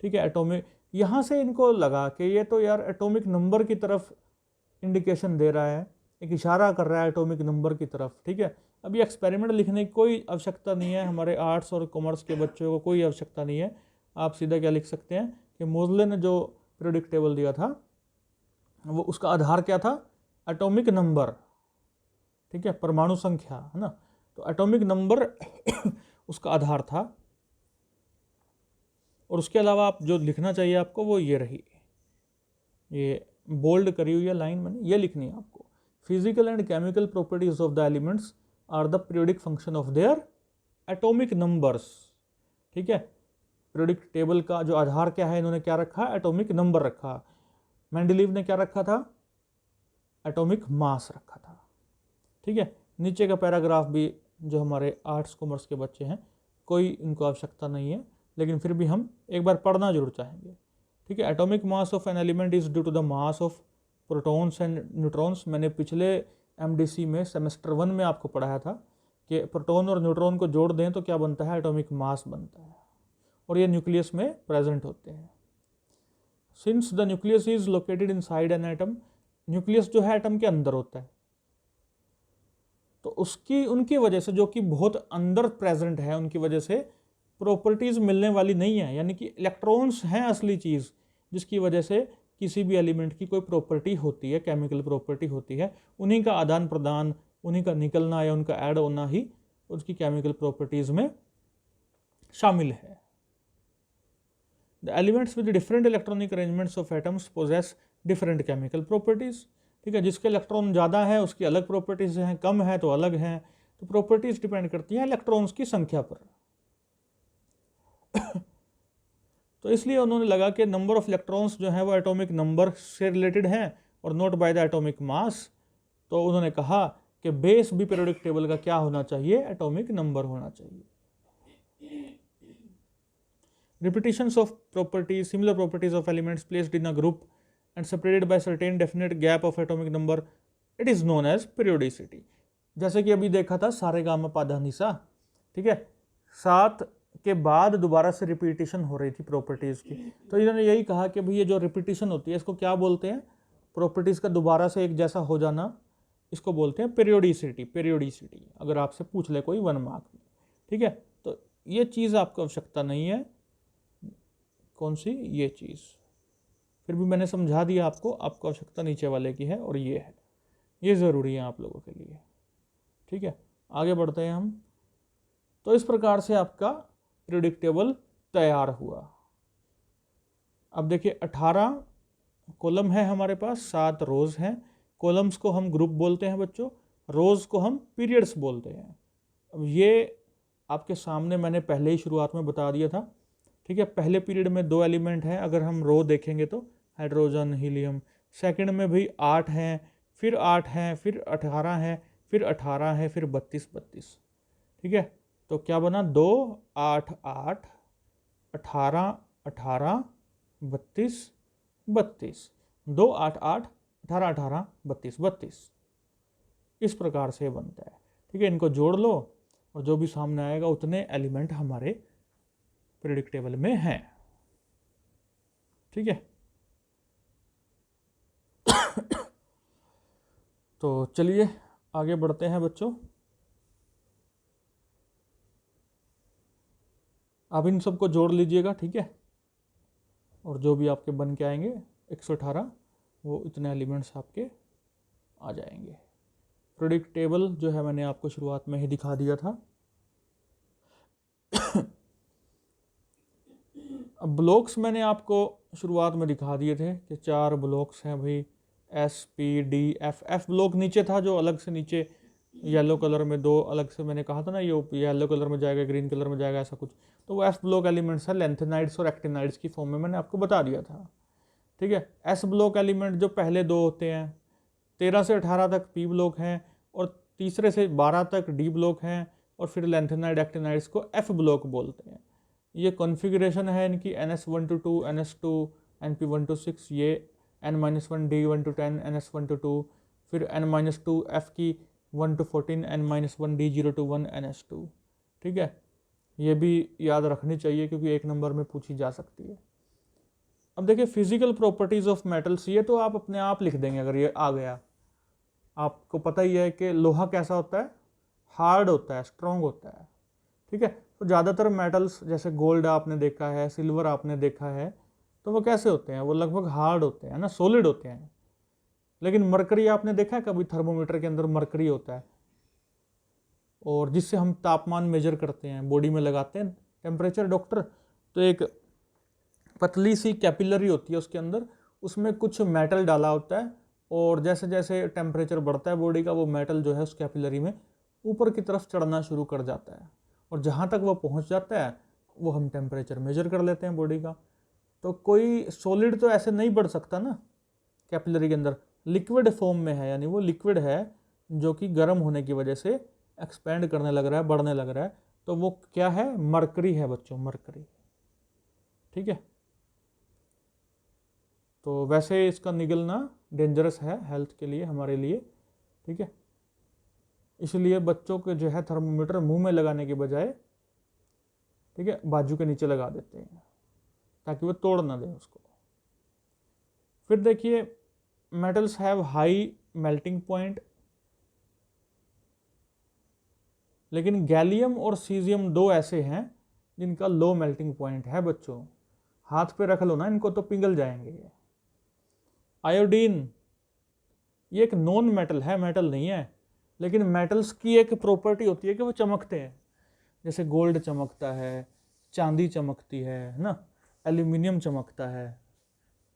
Speaker 1: ठीक है, एटॉमिक, यहाँ से इनको लगा कि ये तो यार एटॉमिक नंबर की तरफ इंडिकेशन दे रहा है, एक इशारा कर रहा है एटॉमिक नंबर की तरफ, ठीक है। अब ये एक्सपेरिमेंट लिखने की कोई आवश्यकता नहीं है, हमारे आर्ट्स और कॉमर्स के बच्चों को कोई आवश्यकता नहीं है। आप सीधा क्या लिख सकते हैं कि मोजले ने जो पीरियोडिक टेबल दिया था वो उसका आधार क्या था, एटॉमिक नंबर, ठीक है, परमाणु संख्या, है ना। तो एटॉमिक नंबर उसका आधार था। और उसके अलावा आप जो लिखना चाहिए आपको वो ये रही, ये बोल्ड करी हुई है लाइन मैंने, ये लिखनी है आपको, physical and chemical properties of the elements are the periodic function of their atomic numbers, ठीक है। पीरियोडिक टेबल का जो आधार क्या है, इन्होंने क्या रखा, एटॉमिक नंबर रखा। मेंडलीव ने क्या रखा था, एटॉमिक मास रखा था, ठीक है। नीचे का पैराग्राफ भी जो हमारे आर्ट्स कॉमर्स के बच्चे हैं कोई इनको आवश्यकता नहीं है, लेकिन फिर भी हम एक बार पढ़ना जरूर चाहेंगे, ठीक है। Atomic mass of an element is due to the mass of protons and neutrons. मैंने पिछले एमडीसी में सेमेस्टर 1 में आपको पढ़ाया था कि प्रोटॉन और न्यूट्रॉन को जोड़ दें तो क्या बनता है, एटॉमिक मास बनता है, और ये न्यूक्लियस में प्रेजेंट होते हैं। Since the nucleus is located inside an atom, nucleus जो है एटम के अंदर होता है, तो उसकी उनकी वजह से, जो कि बहुत अंदर प्रेजेंट है, उनकी वजह से प्रॉपर्टीज मिलने वाली नहीं है। यानी कि इलेक्ट्रॉन्स हैं असली चीज़ जिसकी वजह से किसी भी एलिमेंट की कोई प्रॉपर्टी होती है, केमिकल प्रॉपर्टी होती है, उन्हीं का आदान प्रदान, उन्हीं का निकलना या उनका ऐड होना ही उसकी केमिकल प्रॉपर्टीज में शामिल है। The elements with different electronic arrangements of atoms possess different chemical properties, ठीक है। जिसके इलेक्ट्रॉन ज़्यादा है उसकी अलग प्रॉपर्टीज हैं, कम है तो अलग हैं। तो प्रॉपर्टीज डिपेंड करती हैं इलेक्ट्रॉन्स की संख्या पर। तो इसलिए उन्होंने लगा कि नंबर ऑफ इलेक्ट्रॉन्स जो है वो एटॉमिक नंबर से रिलेटेड हैं और नॉट बाय द एटॉमिक मास। तो उन्होंने कहा कि बेस भी पीरियोडिक टेबल का क्या होना चाहिए, एटॉमिक नंबर होना चाहिए। Repetitions of properties, similar properties of elements placed in a group and separated by certain definite gap of atomic number, it is known as periodicity. जैसे कि अभी देखा था सारे गामा पाधा निशा, ठीक है, 7 के बाद दोबारा से रिपीटिशन हो रही थी प्रॉपर्टीज की, तो इन्होंने यही कहा कि भाई ये जो रिपीटिशन होती है इसको क्या बोलते हैं, प्रॉपर्टीज का दोबारा से एक जैसा हो जाना, इसको बोलते हैं पेरियोडिसिटी। पेरियोडिसिटी अगर आपसे पूछ ले कोई 1 मार्क में, ठीक है, तो ये चीज़ आपको आवश्यकता नहीं है, कौन सी, ये चीज़, फिर भी मैंने समझा दिया आपको आवश्यकता नीचे वाले की है और ये है, ये ज़रूरी है आप लोगों के लिए, ठीक है। आगे बढ़ते हैं हम। तो इस प्रकार से आपका पीरियोडिक टेबल तैयार हुआ। अब देखिए 18 कॉलम है हमारे पास, 7 रोज हैं। कॉलम्स को हम ग्रुप बोलते हैं बच्चों, रोज को हम पीरियड्स बोलते हैं। अब ये आपके सामने मैंने पहले ही शुरुआत में बता दिया था, ठीक है। पहले पीरियड में 2 एलिमेंट हैं, अगर हम रो देखेंगे तो हाइड्रोजन, हीलियम। सेकंड में भी 8 हैं, फिर 8 हैं, फिर 18 हैं, फिर 18 है, फिर 32, ठीक है। तो क्या बना, 2 8 8 18 18 32 32, 2 8 8 18 18 32 32, इस प्रकार से बनता है, ठीक है। इनको जोड़ लो और जो भी सामने आएगा उतने एलिमेंट हमारे पीरियोडिक टेबल में हैं, ठीक है। तो चलिए आगे बढ़ते हैं बच्चों। आप इन सबको जोड़ लीजिएगा, ठीक है, और जो भी आपके बन के आएंगे 118, वो इतने एलिमेंट्स आपके आ जाएंगे। पीरियोडिक टेबल जो है मैंने आपको शुरुआत में ही दिखा दिया था। अब ब्लॉक्स मैंने आपको शुरुआत में दिखा दिए थे कि 4 ब्लॉक्स हैं भाई, S P D F. F block नीचे था जो अलग से नीचे येलो कलर में 2 अलग से मैंने कहा था ना, ये येलो कलर में जाएगा, ग्रीन कलर में जाएगा, ऐसा कुछ, तो वो एफ ब्लॉक एलिमेंट्स है। लेंथेनाइड्स और एक्टिनाइड्स की फॉर्म में मैंने आपको बता दिया था, ठीक है। एस ब्लॉक एलिमेंट जो पहले 2 होते हैं, 13 से 18 तक पी ब्लॉक हैं, और तीसरे से 12 तक डी ब्लॉक हैं, और फिर लेंथेनाइड एक्टिनाइड्स को एफ ब्लॉक बोलते हैं। ये कॉन्फ़िगरेशन है इनकी NS1 to 2, NS2, NP1 to 6, ये N-1, D1 to 10, NS1 to 2, फिर N-2 F की 1 to 14, N-1 D0 to 1, NS2, ठीक है। ये भी याद रखनी चाहिए क्योंकि 1 नंबर में पूछी जा सकती है। अब देखिए फिजिकल प्रॉपर्टीज़ ऑफ मेटल्स, ये तो आप अपने आप लिख देंगे अगर ये आ गया। आपको पता ही है कि लोहा कैसा होता है, हार्ड होता है, स्ट्रॉन्ग होता है, ठीक है। तो ज़्यादातर मेटल्स जैसे गोल्ड आपने देखा है, सिल्वर आपने देखा है, तो वो कैसे होते हैं, वो लगभग हार्ड होते हैं ना, सॉलिड होते हैं। लेकिन मरकरी आपने देखा है कभी, थर्मोमीटर के अंदर मरकरी होता है, और जिससे हम तापमान मेजर करते हैं, बॉडी में लगाते हैं टेम्परेचर डॉक्टर, तो एक पतली सी कैपिलरी होती है उसके अंदर, उसमें कुछ मेटल डाला होता है, और जैसे जैसे टेम्परेचर बढ़ता है बॉडी का, वो मेटल जो है उस कैपिलरी में ऊपर की तरफ चढ़ना शुरू कर जाता है, और जहाँ तक वो पहुँच जाता है वो हम टेम्परेचर मेजर कर लेते हैं बॉडी का। तो कोई सॉलिड तो ऐसे नहीं बढ़ सकता ना कैपिलरी के अंदर, लिक्विड फॉर्म में है, यानी वो लिक्विड है जो कि गर्म होने की वजह से एक्सपेंड करने लग रहा है, बढ़ने लग रहा है, तो वो क्या है, मरकरी है बच्चों, मरकरी, ठीक है। तो वैसे इसका निगलना डेंजरस है हेल्थ के लिए, हमारे लिए, ठीक है। इसलिए बच्चों के जो है थर्मोमीटर मुंह में लगाने के बजाय, ठीक है, बाजू के नीचे लगा देते हैं ताकि वो तोड़ ना दे उसको। फिर देखिए metals have high melting point, लेकिन गैलियम और सीजियम 2 ऐसे हैं जिनका लो मेल्टिंग पॉइंट है बच्चों। हाथ पे रख लो ना इनको तो पिघल जाएंगे। आयोडीन ये एक नॉन मेटल है, मेटल नहीं है, लेकिन मेटल्स की एक प्रॉपर्टी होती है कि वो चमकते हैं, जैसे गोल्ड चमकता है, चांदी चमकती है ना, एल्यूमिनियम चमकता है,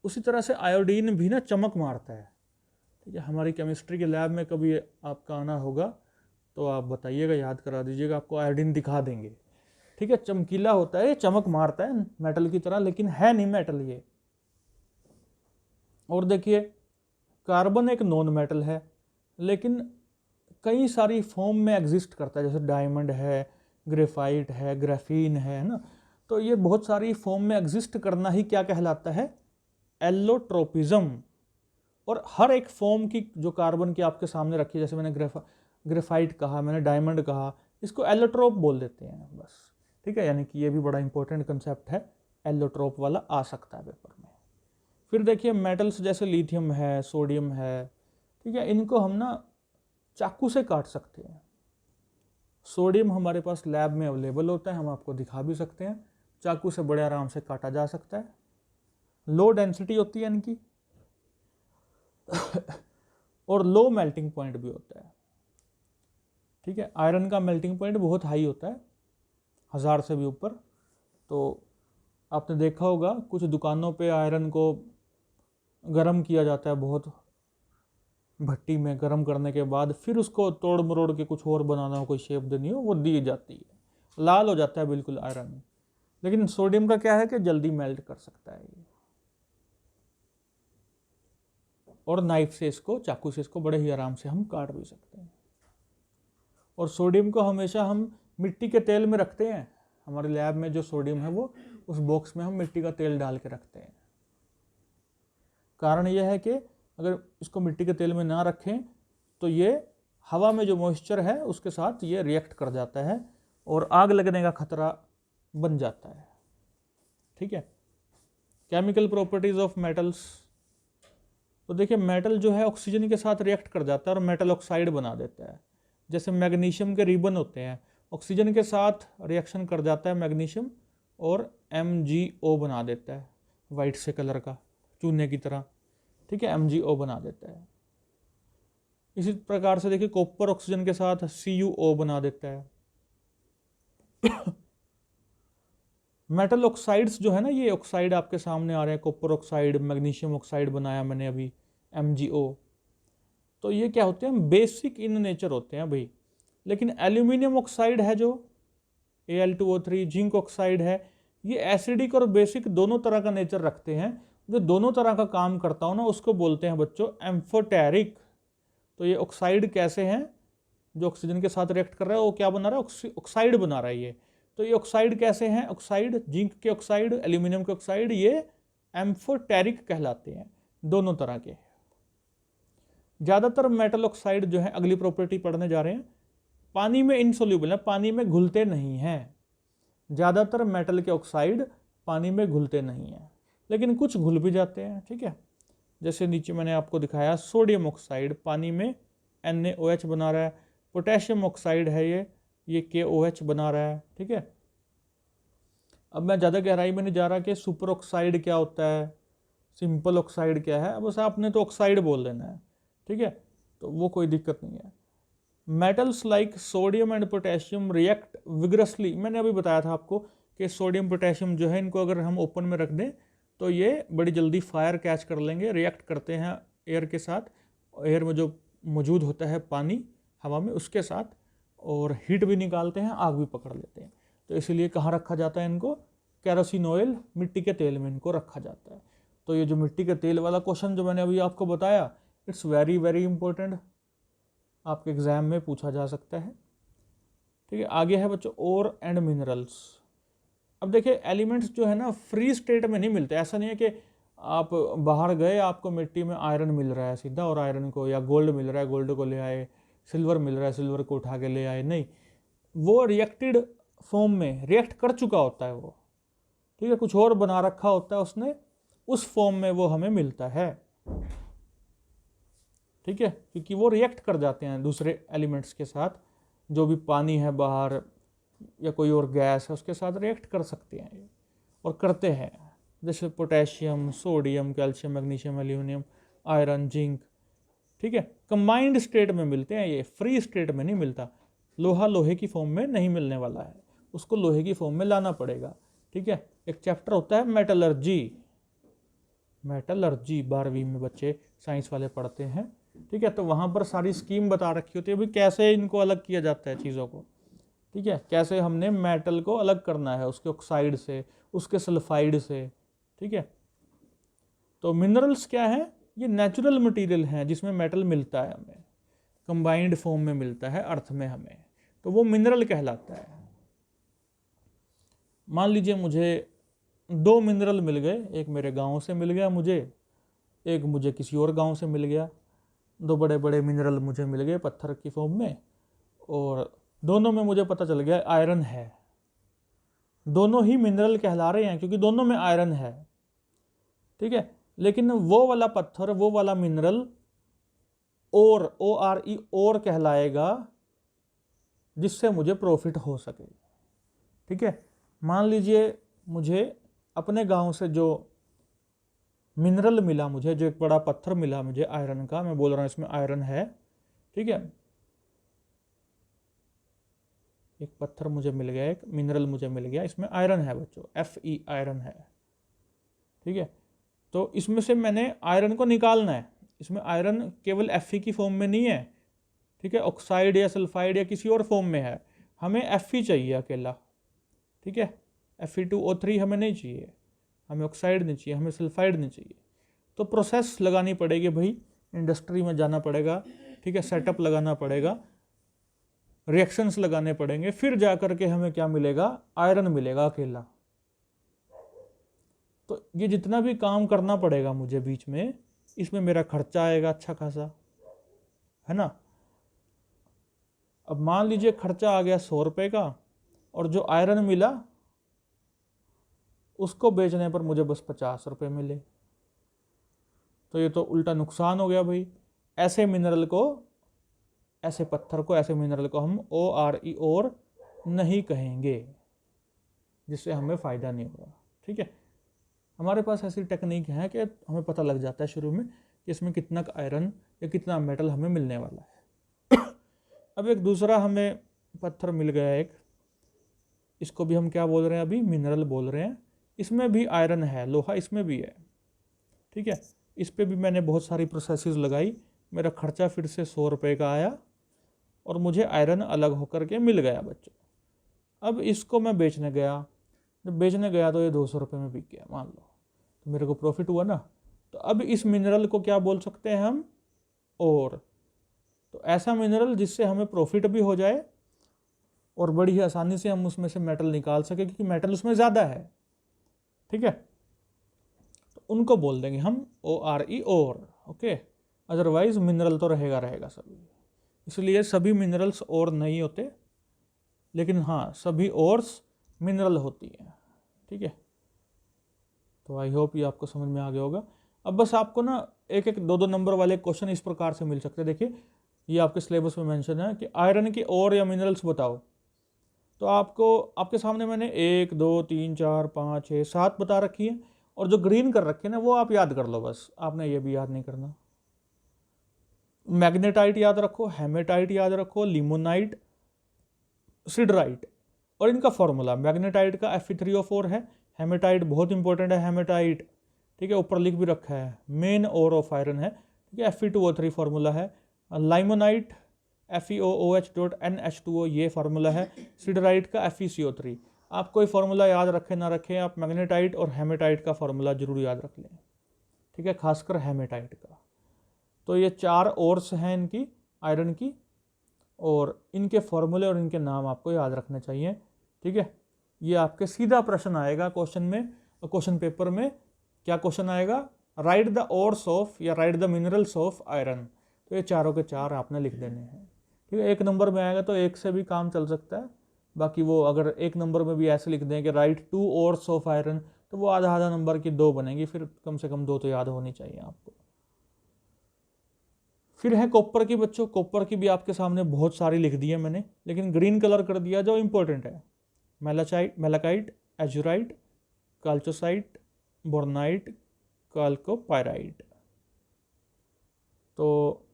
Speaker 1: उसी तरह से आयोडीन भी ना चमक मारता है, ठीक है। हमारी केमिस्ट्री के लैब में कभी आपका आना होगा तो आप बताइएगा, याद करा दीजिएगा, आपको आयोडीन दिखा देंगे, ठीक है। चमकीला होता है, चमक मारता है मेटल की तरह, लेकिन है नहीं मेटल ये। और देखिए कार्बन एक नॉन मेटल है, लेकिन कई सारी फॉर्म में एग्जिस्ट करता है, जैसे डायमंड है, ग्रेफाइट है, ग्राफीन है ना, तो ये बहुत सारी फॉर्म में एग्जिस्ट करना ही क्या कहलाता है? एलोट्रोपिज्म। और हर एक फॉर्म की जो कार्बन की आपके सामने रखी है, जैसे मैंने ग्रेफाइट कहा, मैंने डायमंड कहा, इसको एलोट्रोप बोल देते हैं बस, ठीक है। यानी कि ये भी बड़ा इंपॉर्टेंट कंसेप्ट है, एलोट्रोप वाला आ सकता है पेपर में। फिर देखिए मेटल्स जैसे लिथियम है, सोडियम है, ठीक है, इनको हम ना चाकू से काट सकते हैं। सोडियम हमारे पास लैब में अवेलेबल होता है, हम आपको दिखा भी सकते हैं, चाकू से बड़े आराम से काटा जा सकता है। लो डेंसिटी होती है इनकी और लो मेल्टिंग पॉइंट भी होता है, ठीक है। आयरन का मेल्टिंग पॉइंट बहुत हाई होता है, 1000 से भी ऊपर। तो आपने देखा होगा कुछ दुकानों पे आयरन को गर्म किया जाता है, बहुत भट्टी में गर्म करने के बाद फिर उसको तोड़ मरोड़ के कुछ और बनाना हो, कोई शेप देनी हो, वो दी जाती है, लाल हो जाता है बिल्कुल आयरन। लेकिन सोडियम का क्या है कि जल्दी मेल्ट कर सकता है ये, और नाइफ से इसको, चाकू से इसको बड़े ही आराम से हम काट भी सकते हैं। और सोडियम को हमेशा हम मिट्टी के तेल में रखते हैं, हमारे लैब में जो सोडियम है वो उस बॉक्स में हम मिट्टी का तेल डाल के रखते हैं। कारण यह है कि अगर इसको मिट्टी के तेल में ना रखें तो ये हवा में जो मॉइस्चर है उसके साथ ये रिएक्ट कर जाता है और आग लगने का खतरा बन जाता है, ठीक है। केमिकल प्रॉपर्टीज ऑफ मेटल्स, तो देखिए मेटल जो है ऑक्सीजन के साथ रिएक्ट कर जाता है और मेटल ऑक्साइड बना देता है। जैसे मैग्नीशियम के रिबन होते हैं, ऑक्सीजन के साथ रिएक्शन कर जाता है मैग्नीशियम और MgO बना देता है, वाइट से कलर का चूने की तरह, ठीक है, MgO बना देता है। इसी प्रकार से देखिए कॉपर ऑक्सीजन के साथ CuO बना देता है। मेटल ऑक्साइड्स जो है ना, ये ऑक्साइड आपके सामने आ रहे हैं, कॉपर ऑक्साइड, मैग्नीशियम ऑक्साइड बनाया मैंने अभी, MgO, तो ये क्या होते हैं? बेसिक इन नेचर होते हैं भाई। लेकिन एल्यूमिनियम ऑक्साइड है जो Al2O3, जिंक ऑक्साइड है, ये एसिडिक और बेसिक दोनों तरह का नेचर रखते हैं। जो दोनों तरह का काम करता हो ना उसको बोलते हैं बच्चों एम्फोटेरिक। तो ये ऑक्साइड कैसे हैं? जो ऑक्सीजन के साथ रिएक्ट कर रहा है वो क्या बना रहा है? ऑक्साइड बना रहा है ये। तो ये ऑक्साइड कैसे हैं? ऑक्साइड, जिंक के ऑक्साइड, एल्यूमिनियम के ऑक्साइड, ये एम्फोटेरिक कहलाते हैं, दोनों तरह के। ज़्यादातर मेटल ऑक्साइड जो है, अगली प्रॉपर्टी पढ़ने जा रहे हैं, पानी में इनसोल्यूबल है, पानी में घुलते नहीं हैं। ज़्यादातर मेटल के ऑक्साइड पानी में घुलते नहीं हैं, लेकिन कुछ घुल भी जाते हैं, ठीक है। जैसे नीचे मैंने आपको दिखाया सोडियम ऑक्साइड पानी में NaOH बना रहा है, पोटेशियम ऑक्साइड है ये KOH बना रहा है, ठीक है। अब मैं ज़्यादा गहराई में नहीं जा रहा कि सुपर ऑक्साइड क्या होता है, सिंपल ऑक्साइड क्या है, बस आपने तो ऑक्साइड बोल देना है, ठीक है, तो वो कोई दिक्कत नहीं है। Metals like sodium and potassium react vigorously, मैंने अभी बताया था आपको कि सोडियम पोटेशियम जो है इनको अगर हम ओपन में रख दें तो ये बड़ी जल्दी फायर कैच कर लेंगे, रिएक्ट करते हैं एयर के साथ, एयर में जो मौजूद होता है पानी हवा में उसके साथ, और हीट भी निकालते हैं, आग भी पकड़ लेते हैं। तो इसीलिए कहाँ रखा जाता है इनको? केरोसिन ऑयल, मिट्टी के तेल में इनको रखा जाता है। तो ये जो मिट्टी के तेल वाला क्वेश्चन जो मैंने अभी आपको बताया, इट्स वेरी वेरी इंपॉर्टेंट, आपके एग्जाम में पूछा जा सकता है, ठीक है। आगे है बच्चों ओर एंड मिनरल्स। अब देखिए एलिमेंट्स जो है ना फ्री स्टेट में नहीं मिलते। ऐसा नहीं है कि आप बाहर गए आपको मिट्टी में आयरन मिल रहा है सीधा और आयरन को, या गोल्ड मिल रहा है गोल्ड को ले आए, सिल्वर मिल रहा है सिल्वर को उठा के ले आए, नहीं, वो रिएक्टेड फॉर्म में रिएक्ट कर चुका होता है वो, ठीक है, कुछ और बना रखा होता है उसने, उस फॉर्म में वो हमें मिलता है, ठीक है, क्योंकि वो रिएक्ट कर जाते हैं दूसरे एलिमेंट्स के साथ, जो भी पानी है बाहर या कोई और गैस है उसके साथ रिएक्ट कर सकते हैं ये, और करते हैं। जैसे potassium, sodium, calcium, magnesium, aluminium, iron, zinc, ठीक है, कंबाइंड स्टेट में मिलते हैं, ये फ्री स्टेट में नहीं मिलता। लोहा लोहे की फॉर्म में नहीं मिलने वाला है, उसको लोहे की फॉर्म में लाना पड़ेगा, ठीक है। एक चैप्टर होता है मेटलर्जी, मेटलर्जी 12वीं में बच्चे साइंस वाले पढ़ते हैं, ठीक है, तो वहाँ पर सारी स्कीम बता रखी होती है भाई कैसे इनको अलग किया जाता है चीज़ों को, ठीक है, कैसे हमने मेटल को अलग करना है उसके ऑक्साइड से, उसके सल्फाइड से, ठीक है। तो मिनरल्स क्या है? ये नेचुरल मटेरियल हैं जिसमें मेटल मिलता है हमें, कंबाइंड फॉर्म में मिलता है अर्थ में हमें, तो वो मिनरल कहलाता है। मान लीजिए मुझे 2 मिनरल मिल गए, एक मेरे गांव से मिल गया मुझे, एक मुझे किसी और गांव से मिल गया। 2 बड़े बड़े मिनरल मुझे मिल गए पत्थर की फॉर्म में, और दोनों में मुझे पता चल गया आयरन है। दोनों ही मिनरल कहला रहे हैं क्योंकि दोनों में आयरन है, ठीक है। लेकिन वो वाला पत्थर, वो वाला मिनरल और ORE और कहलाएगा, जिससे मुझे प्रॉफिट हो सके, ठीक है। मान लीजिए मुझे अपने गांव से जो मिनरल मिला, मुझे जो एक बड़ा पत्थर मिला मुझे आयरन का, मैं बोल रहा हूं इसमें आयरन है, ठीक है। एक पत्थर मुझे मिल गया, एक मिनरल मुझे मिल गया, इसमें आयरन है बच्चों, Fe आयरन है, ठीक है। तो इसमें से मैंने आयरन को निकालना है। इसमें आयरन केवल Fe की फॉर्म में नहीं है, ठीक है, ऑक्साइड या सल्फाइड या किसी और फॉर्म में है। हमें Fe चाहिए अकेला, ठीक है। Fe2O3 हमें नहीं चाहिए, हमें ऑक्साइड नहीं चाहिए, हमें सल्फाइड नहीं चाहिए। तो प्रोसेस लगानी पड़ेगी भाई, इंडस्ट्री में जाना पड़ेगा, ठीक है, सेटअप लगाना पड़ेगा, रिएक्शंस लगाने पड़ेंगे, फिर जा करके हमें क्या मिलेगा, आयरन मिलेगा अकेला। तो ये जितना भी काम करना पड़ेगा मुझे बीच में, इसमें मेरा खर्चा आएगा अच्छा खासा, है ना। अब मान लीजिए खर्चा आ गया 100 रुपये का, और जो आयरन मिला उसको बेचने पर मुझे बस 50 रुपये मिले, तो ये तो उल्टा नुकसान हो गया भाई। ऐसे मिनरल को, ऐसे पत्थर को, ऐसे मिनरल को हम ORE और नहीं कहेंगे, जिससे हमें फ़ायदा नहीं होगा, ठीक है। हमारे पास ऐसी टेक्निक है कि हमें पता लग जाता है शुरू में कि इसमें कितना आयरन या कितना मेटल हमें मिलने वाला है। अब एक दूसरा हमें पत्थर मिल गया एक, इसको भी हम क्या बोल रहे हैं, अभी मिनरल बोल रहे हैं। इसमें भी आयरन है, लोहा इसमें भी है, ठीक है। इस पर भी मैंने बहुत सारी प्रोसेसेस लगाई, मेरा खर्चा फिर से 100 रुपये का आया, और मुझे आयरन अलग होकर के मिल गया बच्चों। अब इसको मैं बेचने गया, जब बेचने गया तो ये 200 रुपये में बिक गया मान लो, तो मेरे को प्रॉफिट हुआ ना। तो अब इस मिनरल को क्या बोल सकते हैं हम, और। तो ऐसा मिनरल जिससे हमें प्रॉफिट भी हो जाए और बड़ी ही आसानी से हम उसमें से मेटल निकाल सके, क्योंकि मेटल उसमें ज़्यादा है, ठीक है। तो उनको बोल देंगे हम ORE और, ओके। अदरवाइज मिनरल तो रहेगा रहेगा सभी, इसलिए सभी मिनरल्स और नहीं होते, लेकिन हाँ सभी ओर्स मिनरल होती हैं, ठीक है। तो आई होप ये आपको समझ में आ गया होगा। अब बस आपको ना एक एक 2-2 नंबर वाले क्वेश्चन इस प्रकार से मिल सकते हैं। देखिए ये आपके सिलेबस में मेंशन है कि आयरन की और या मिनरल्स बताओ, तो आपको आपके सामने मैंने 1 2 3 4 5 6 7 बता रखी है, और जो ग्रीन कर रखे हैं ना वो आप याद कर लो, बस आपने ये भी याद नहीं करना। मैग्नेटाइट याद रखो, हेमेटाइट याद रखो, लिमोनाइट, सिडराइट, और इनका फॉर्मूला। मैग्नेटाइट का Fe3O4 है, हेमेटाइट बहुत इंपॉर्टेंट है, हेमेटाइट, ठीक है, ऊपर लिख भी रखा है, मेन ओर ऑफ आयरन है, ठीक है। Fe2O3 फार्मूला है। लाइमोनाइट FeOOH.NH2O ये फार्मूला है। सिडराइट का FeCO3। आप कोई फार्मूला याद रखें ना रखें, आप मैग्नेटाइट और हेमेटाइट का फार्मूला जरूर याद रख लें, ठीक है, खासकर हेमेटाइट का। तो ये 4 ओर्स हैं इनकी, आयरन की, और इनके फॉर्मूले और इनके नाम आपको याद रखने चाहिए, ठीक है। ये आपके सीधा प्रश्न आएगा क्वेश्चन में, क्वेश्चन पेपर में क्या क्वेश्चन आएगा, राइट द ओर्स ऑफ या right the minerals of iron. तो ये चारों के चार आपने लिख देने हैं, ठीक है। 1 नंबर में आएगा तो 1 से भी काम चल सकता है, बाकी वो अगर 1 नंबर में भी ऐसे लिख दें कि राइट 2 ओर्स ऑफ आयरन, तो वो आधा आधा नंबर की 2 बनेंगी, फिर कम से कम 2 तो याद होनी चाहिए आपको। फिर है कॉपर की बच्चों, कॉपर की भी आपके सामने बहुत सारी लिख दी है मैंने, लेकिन ग्रीन कलर कर दिया जो इंपॉर्टेंट है। मेलाकाइट, एजुराइट, काल्चोसाइट, बोर्नाइट, काल्कोपायराइट। तो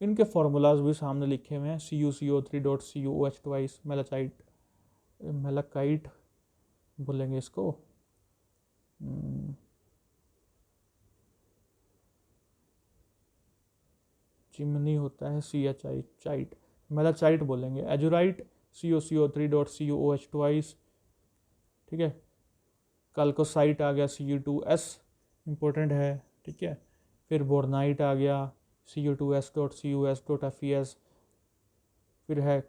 Speaker 1: इनके फॉर्मूलाज भी सामने लिखे हुए हैं, CuCO3.CuOH ट्वाइस, मेलाकाइट बोलेंगे इसको, चिमनी होता है CHI चाइट, मेलाचाइट बोलेंगे। एजुराइट CuCO3.CuOH ट्वाइस, ठीक है। काल्कोसाइट आ गया Cu2S, इंपॉर्टेंट है, ठीक है। फिर बोर्नाइट आ गया Cu2S.CuS.FeS। फिर है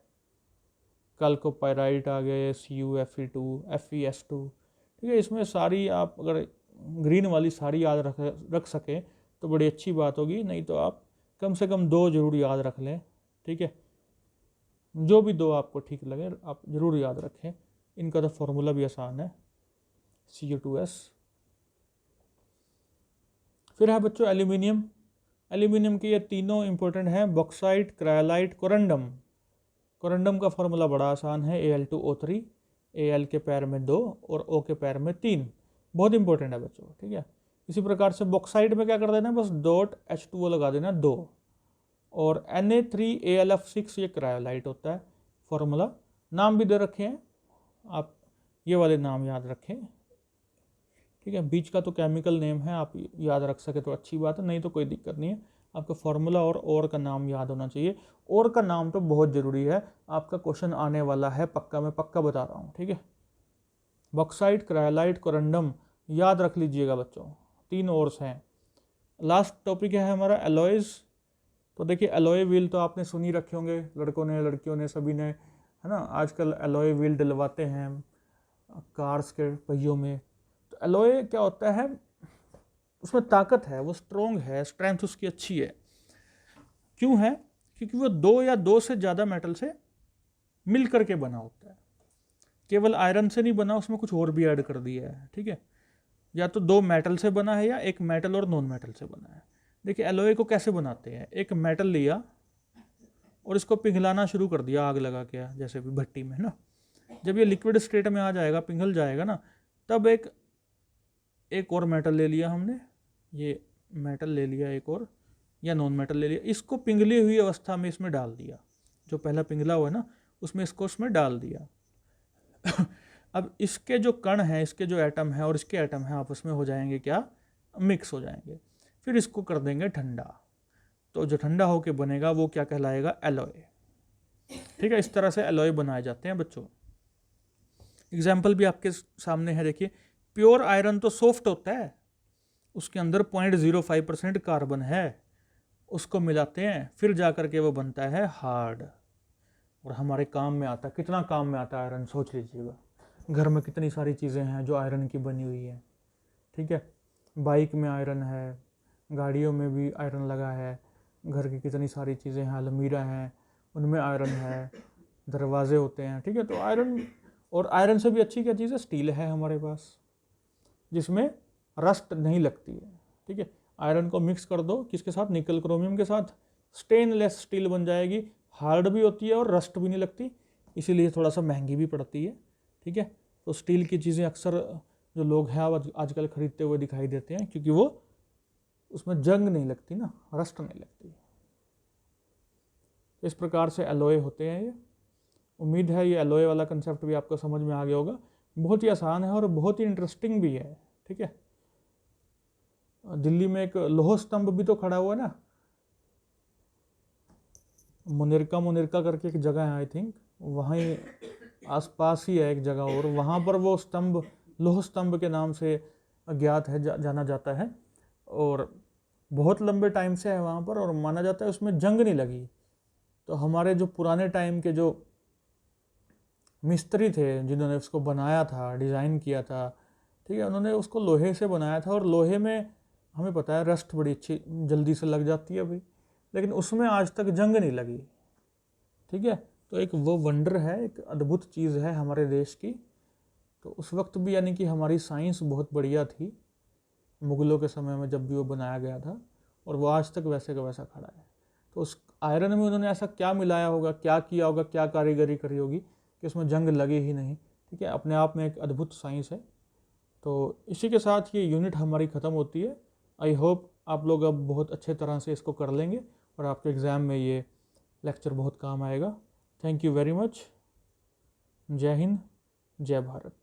Speaker 1: कैल्कोपाइराइट आ गए, CuFe2, FeS2, ठीक है। इसमें सारी आप अगर ग्रीन वाली सारी याद रख सकें तो बड़ी अच्छी बात होगी, नहीं तो आप कम से कम 2 जरूर याद रख लें, ठीक है। जो भी 2 आपको ठीक लगे आप ज़रूर याद रखें। इनका तो फॉर्मूला भी आसान है, Cu2S। फिर है बच्चों एल्यूमिनियम। एल्यूमिनियम के ये तीनों इंपॉर्टेंट हैं, बॉक्साइट, क्रायोलाइट, कोरंडम। कोरंडम का फॉर्मूला बड़ा आसान है, Al2O3, Al के पैर में 2 और O के पैर में 3, बहुत इंपॉर्टेंट है बच्चों, ठीक है। इसी प्रकार से बॉक्साइट में क्या कर देना है, बस डॉट H2O लगा देना 2, और Na3AlF6 ये क्रायोलाइट होता है। फॉर्मूला नाम भी दे रखे हैं, आप ये वाले नाम याद रखें, ठीक है। बीच का तो केमिकल नेम है, आप याद रख सके तो अच्छी बात है, नहीं तो कोई दिक्कत नहीं है। आपका फॉर्मूला और का नाम याद होना चाहिए। और का नाम तो बहुत ज़रूरी है, आपका क्वेश्चन आने वाला है पक्का, मैं पक्का बता रहा हूँ, ठीक है। बॉक्साइट, क्रायोलाइट, कोरंडम याद रख लीजिएगा बच्चों, 3 ओर्स हैं। लास्ट टॉपिक है हमारा एलॉयज़। तो देखिए एलॉय व्हील तो आपने सुनी रखे होंगे, लड़कों ने, लड़कियों ने, सभी ने, है ना। आजकल एलॉय व्हील डलवाते हैं कार्स के पहियों में। तो एलॉय क्या होता है, उसमें ताकत है, वो स्ट्रॉन्ग है, स्ट्रेंथ उसकी अच्छी है। क्यों है, क्योंकि वो 2 या 2 से ज़्यादा मेटल से मिल करके बना होता है। केवल आयरन से नहीं बना, उसमें कुछ और भी ऐड कर दिया है, ठीक है। या तो 2 मेटल से बना है या एक मेटल और नॉन मेटल से बना है। देखिए एलॉय को कैसे बनाते हैं, एक मेटल लिया और इसको पिघलाना शुरू कर दिया आग लगा के, जैसे भी भट्टी में, है ना। जब ये लिक्विड स्टेट में आ जाएगा, पिघल जाएगा ना, तब एक और मेटल ले लिया हमने, ये मेटल ले लिया एक और, या नॉन मेटल ले लिया, इसको पिघली हुई अवस्था में इसमें डाल दिया, जो पहला पिघला हुआ है ना उसमें, इसको उसमें डाल दिया। अब इसके जो कण हैं, इसके जो एटम है और इसके एटम है आपस में हो जाएंगे क्या, मिक्स हो जाएंगे। फिर इसको कर देंगे ठंडा, तो जो ठंडा होके बनेगा वो क्या कहलाएगा, एलॉय, ठीक है। इस तरह से एलॉय बनाए जाते हैं बच्चों। एग्जाम्पल भी आपके सामने है, देखिए प्योर आयरन तो सॉफ्ट होता है, उसके अंदर 0.05% कार्बन है, उसको मिलाते हैं फिर जा करके वो बनता है हार्ड, और हमारे काम में आता है। कितना काम में आता है आयरन, सोच लीजिएगा। घर में कितनी सारी चीज़ें हैं जो आयरन की बनी हुई है, ठीक है। बाइक में आयरन है, गाड़ियों में भी आयरन लगा है, घर की कितनी सारी चीज़ें हैं, अलमीरा हैं उनमें आयरन है, दरवाजे होते हैं, ठीक है। तो आयरन, और आयरन से भी अच्छी क्या चीज़ है, स्टील है हमारे पास, जिसमें रस्ट नहीं लगती है, ठीक है। आयरन को मिक्स कर दो किसके साथ, निकल क्रोमियम के साथ, स्टेनलेस स्टील बन जाएगी, हार्ड भी होती है और रस्ट भी नहीं लगती, इसीलिए थोड़ा सा महंगी भी पड़ती है, ठीक है। तो स्टील की चीज़ें अक्सर जो लोग हैं आजकल खरीदते हुए दिखाई देते हैं, क्योंकि वो उसमें जंग नहीं लगती ना, रस्ट नहीं लगती। इस प्रकार से एलॉय होते हैं ये। उम्मीद है ये एलॉय वाला कंसेप्ट भी आपको समझ में आ गया होगा। बहुत ही आसान है और बहुत ही इंटरेस्टिंग भी है, ठीक है। दिल्ली में एक लोह स्तंभ भी तो खड़ा हुआ है ना, मुनिरका करके एक जगह है, आई थिंक वहीं आसपास ही है एक जगह, और वहाँ पर वो स्तंभ लोह स्तंभ के नाम से अज्ञात है, जाना जाता है, और बहुत लंबे टाइम से है वहाँ पर, और माना जाता है उसमें जंग नहीं लगी। तो हमारे जो पुराने टाइम के जो मिस्त्री थे जिन्होंने उसको बनाया था, डिज़ाइन किया था, ठीक है, उन्होंने उसको लोहे से बनाया था, और लोहे में हमें पता है रस्ट बड़ी अच्छी जल्दी से लग जाती है भाई, लेकिन उसमें आज तक जंग नहीं लगी, ठीक है। तो एक वो वंडर है, एक अद्भुत चीज़ है हमारे देश की। तो उस वक्त भी यानी कि हमारी साइंस बहुत बढ़िया थी, मुग़लों के समय में जब भी वो बनाया गया था, और वो आज तक वैसे का वैसा खड़ा है। तो उस आयरन में उन्होंने ऐसा क्या मिलाया होगा, क्या किया होगा, क्या कारीगरी करी होगी कि उसमें जंग लगे ही नहीं, ठीक है। अपने आप में एक अद्भुत साइंस है। तो इसी के साथ ये यूनिट हमारी ख़त्म होती है। आई होप आप लोग अब बहुत अच्छे तरह से इसको कर लेंगे और आपके एग्ज़ाम में ये लेक्चर बहुत काम आएगा। Thank you very much. जय हिंद, जय भारत।